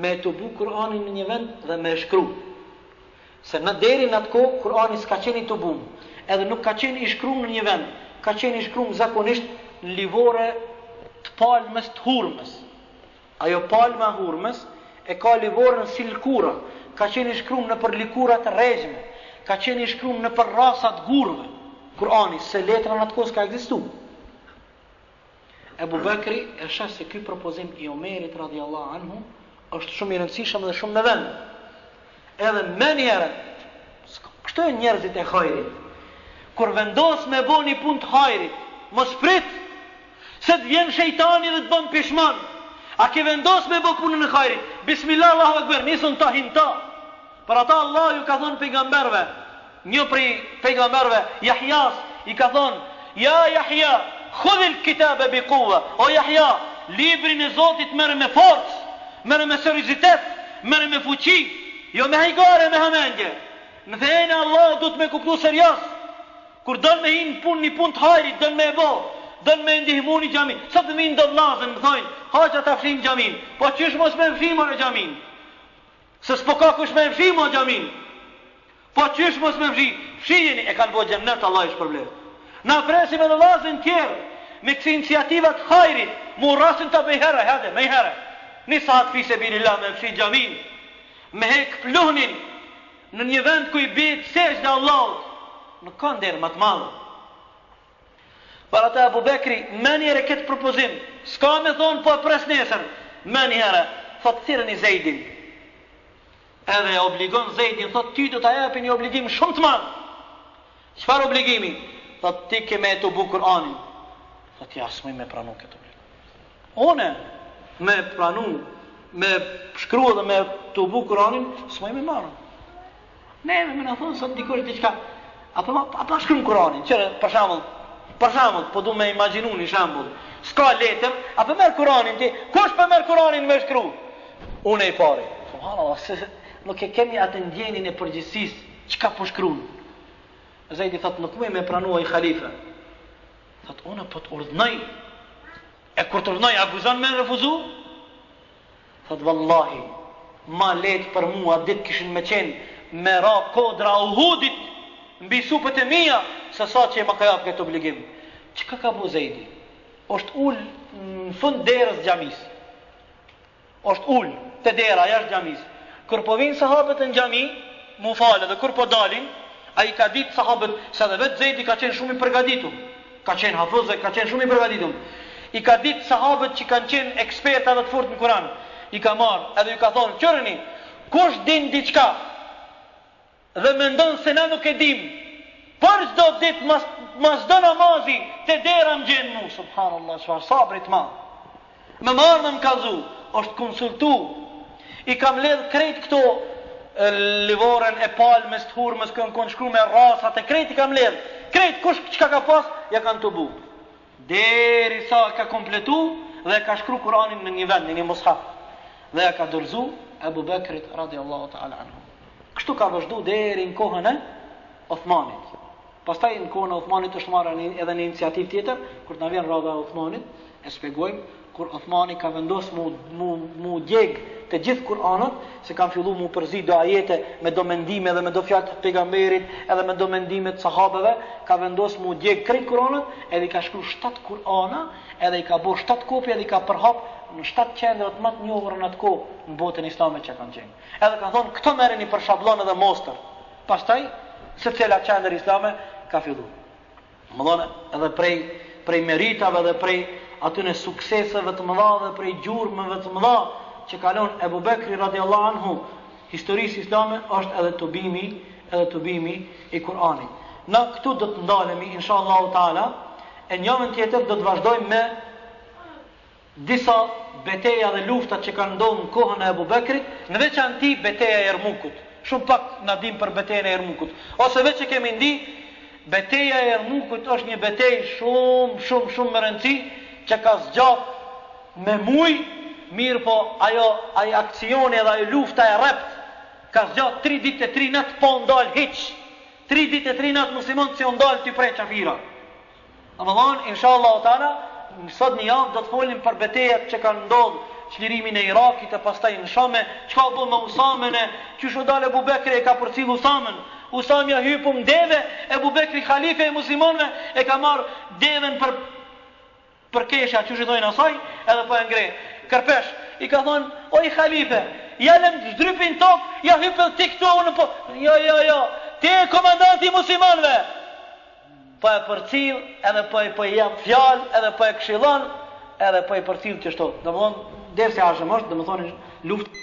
Speaker 4: me të bu Kur'anin në një vend dhe me shkru. Se në deri në atë kohë, Kur'ani s'ka qenë i të bum, edhe nuk ka qenë i shkru në një vend, ka qenë i shkru zakonisht në livore të palmës të hurmës. Ajo palma hurmës e ka livorën si lkura, ka qenë i shkru në për likurat regjme, ka qenë i shkru në për rasat gurve. Kur'ani, se letra në atë kohë s'ka ekzistu. Ebu Bekri e sheh se ky propozim i Omerit radiallahu anhu është shumë i rëndësishëm dhe shumë në vend. Edhe me njerë, kështu e njerëzit e hajrit, kur vendos me bo një punë të hajrit, mos prit, se të vjen shejtani dhe të bën pishman. A ke vendos me bo punën e hajrit, bismillah, Allahu Akbar, nisën ta hinta. Për ata Allah ju ka thonë pejgamberve, një prej pejgamberve, Jahjas, i ka thonë, ja Jahja, khudhil kitabe bi quwa, o Jahja, librin e Zotit merre me forcë, merre me seriozitet, merre me fuqi, jo me hajgare, me hamendje. Në fejnë e Allah du të me kuptu serios. Kur dënë me hinë punë një punë të hajrit, dënë me e bo, dënë me ndihmu një gjamin. Sa të minë do vlazën, më thojnë, haqa ta fshim gjamin, po qysh mos me fshim o gjamin? Se s'po ka kush me fshim o gjamin. Po qysh mos me fshim? Fshijeni, e kanë bo gjennet, Allah ish problem. Na presim edhe vlazën tjerë, me kësi iniciativat hajrit, mu rasin të bejhere, hede, me here. Një saat fise binillah me fshi gjamin, me hek pluhnin në një vend ku i bit sesh dhe Allahut, nuk ka nderë më të madhe. Për ata Abu Bekri, me njëre këtë propozim, s'ka me thonë po pres nesër, me njëre, thot thirën i Zejdin. Edhe obligon Zejdin, thot ty do të jepi një obligim shumë të madhe. Çfarë obligimi? Thot ti ke me të bu Kur'anin. Thot ja, s'moj me pranu këtë obligim. One, me pranu, me shkru dhe me të bu Kur'anin, s'moj me marrë. Neve me në thonë, sot dikush diqka, apo shkrim Kur'anin, qëre, për shambull, po du me imaginu një shambull, s'ka letër, apo merë Kur'anin ti, kush për merë Kur'anin me shkru? Une i pari. Nuk e kemi atë ndjenin e përgjithsis, qka po shkru? Zejdi thot, nuk me pranua i khalife. Thot, une po të urdhnoj, e kur të urdhnoj, a guzon me refuzu? Thot, vallahi, ma letë për mua, ditë kishin me qenë, me ra kodra Uhudit, mbi supët e mija, se sa që e ma ka japë këtë obligim. Qëka ka bu Zejdi? Oshtë ullë në fund derës gjamis. Oshtë ullë të dera, jashtë gjamis. Kër po vinë sahabët në gjami, mu falë, dhe kër po dalin, a i ka ditë sahabët, se dhe vetë Zejdi ka qenë shumë i përgaditum. Ka qenë hafëzë, ka qenë shumë i përgaditum. I ka ditë sahabët që kanë qenë eksperta dhe të furt në Kuran. I ka marë, edhe ju ka thonë, qërëni, kush din diqka, dhe me ndonë se na nuk e dim, për çdo ditë mas do namazi, të dera më gjenë mu, subhanallah, çfarë sabrit ma. Me marë me më kazu, është konsultu, i kam ledhë krejt këto, livoren e palmës të hurmës, kënë konë shkru me rasat e krejt i kam ledhë, krejt kush qka ka pas, ja kanë të bu. Deri sa ka kompletu, dhe ka shkru Kur'anin në një vend, në një mushaf, dhe ja ka dërzu Ebu Bekrit radiallahu ta'ala anhu. Kështu ka vazhdu deri në kohën e Othmanit. Pastaj në kohën e Othmanit është marrë edhe një iniciativë tjetër, kur na vjen rradha e Othmanit, e shpjegojmë, kur Othmani ka vendos mu djeg të gjithë Kur'anët, se kanë fillu mu përzi do ajete me do mendime dhe me do fjalë të pejgamberit, edhe me do mendime të sahabeve, ka vendos mu djeg krejt Kur'anët, edhe i ka shkruar 7 Kur'ana, edhe i ka bërë 7 kopje, edhe i ka përhap në 7 qendrat më të njohura në atë kohë në botën islame që kanë qenë. Edhe ka thonë këto merreni për shablon edhe mostër. Pastaj secila qendër islame ka filluar. Domthonë edhe prej meritave dhe prej atyne sukseseve të mëdha dhe prej gjurmëve të mëdha që kalon Ebu Bekri radiallahu anhu historisë islame është edhe tubimi i Kur'anit. Na këtu do të ndalemi inshallah taala, e në javën tjetër do të vazhdojmë me disa betejë dhe lufta që kanë ndodhur në kohën e Ebu Bekrit, në veçanti betejë e Jarmukut. Shumë pak na dim për betejën e Jarmukut. Ose veç që kemi ndi, betejë e Jarmukut është një betejë shumë më rëndësi që ka zgjat me muj, mirë po ai aksioni edhe ai lufta e rrept ka zgjat 3 ditë e 3 natë po ndal hiç. 3 ditë e 3 natë muslimanët si ndal ti prej qafira. Domthon inshallah taala sot një javë do të folim për betejat që kanë ndodhur, çlirimin e Irakit e pastaj në Sham, çka u bë me Usamen, çish u dal Ebu Bekri e ka përcill Usamen. Usami hypu në deve, Ebu Bekri halife e muslimanëve e ka marr devën për kesha, çish i thonë asaj, edhe po e ngre. Kërpesh i ka thonë, o i halife, ja lëm zdrypin tok, ja hypë ti këtu unë po. Jo, ti e komandanti i muslimanëve. Po e përcil, edhe po i jap fjalë, edhe po e këshillon, edhe po i përcil çështot. Domthon dersi ashëm është, domethënë luftë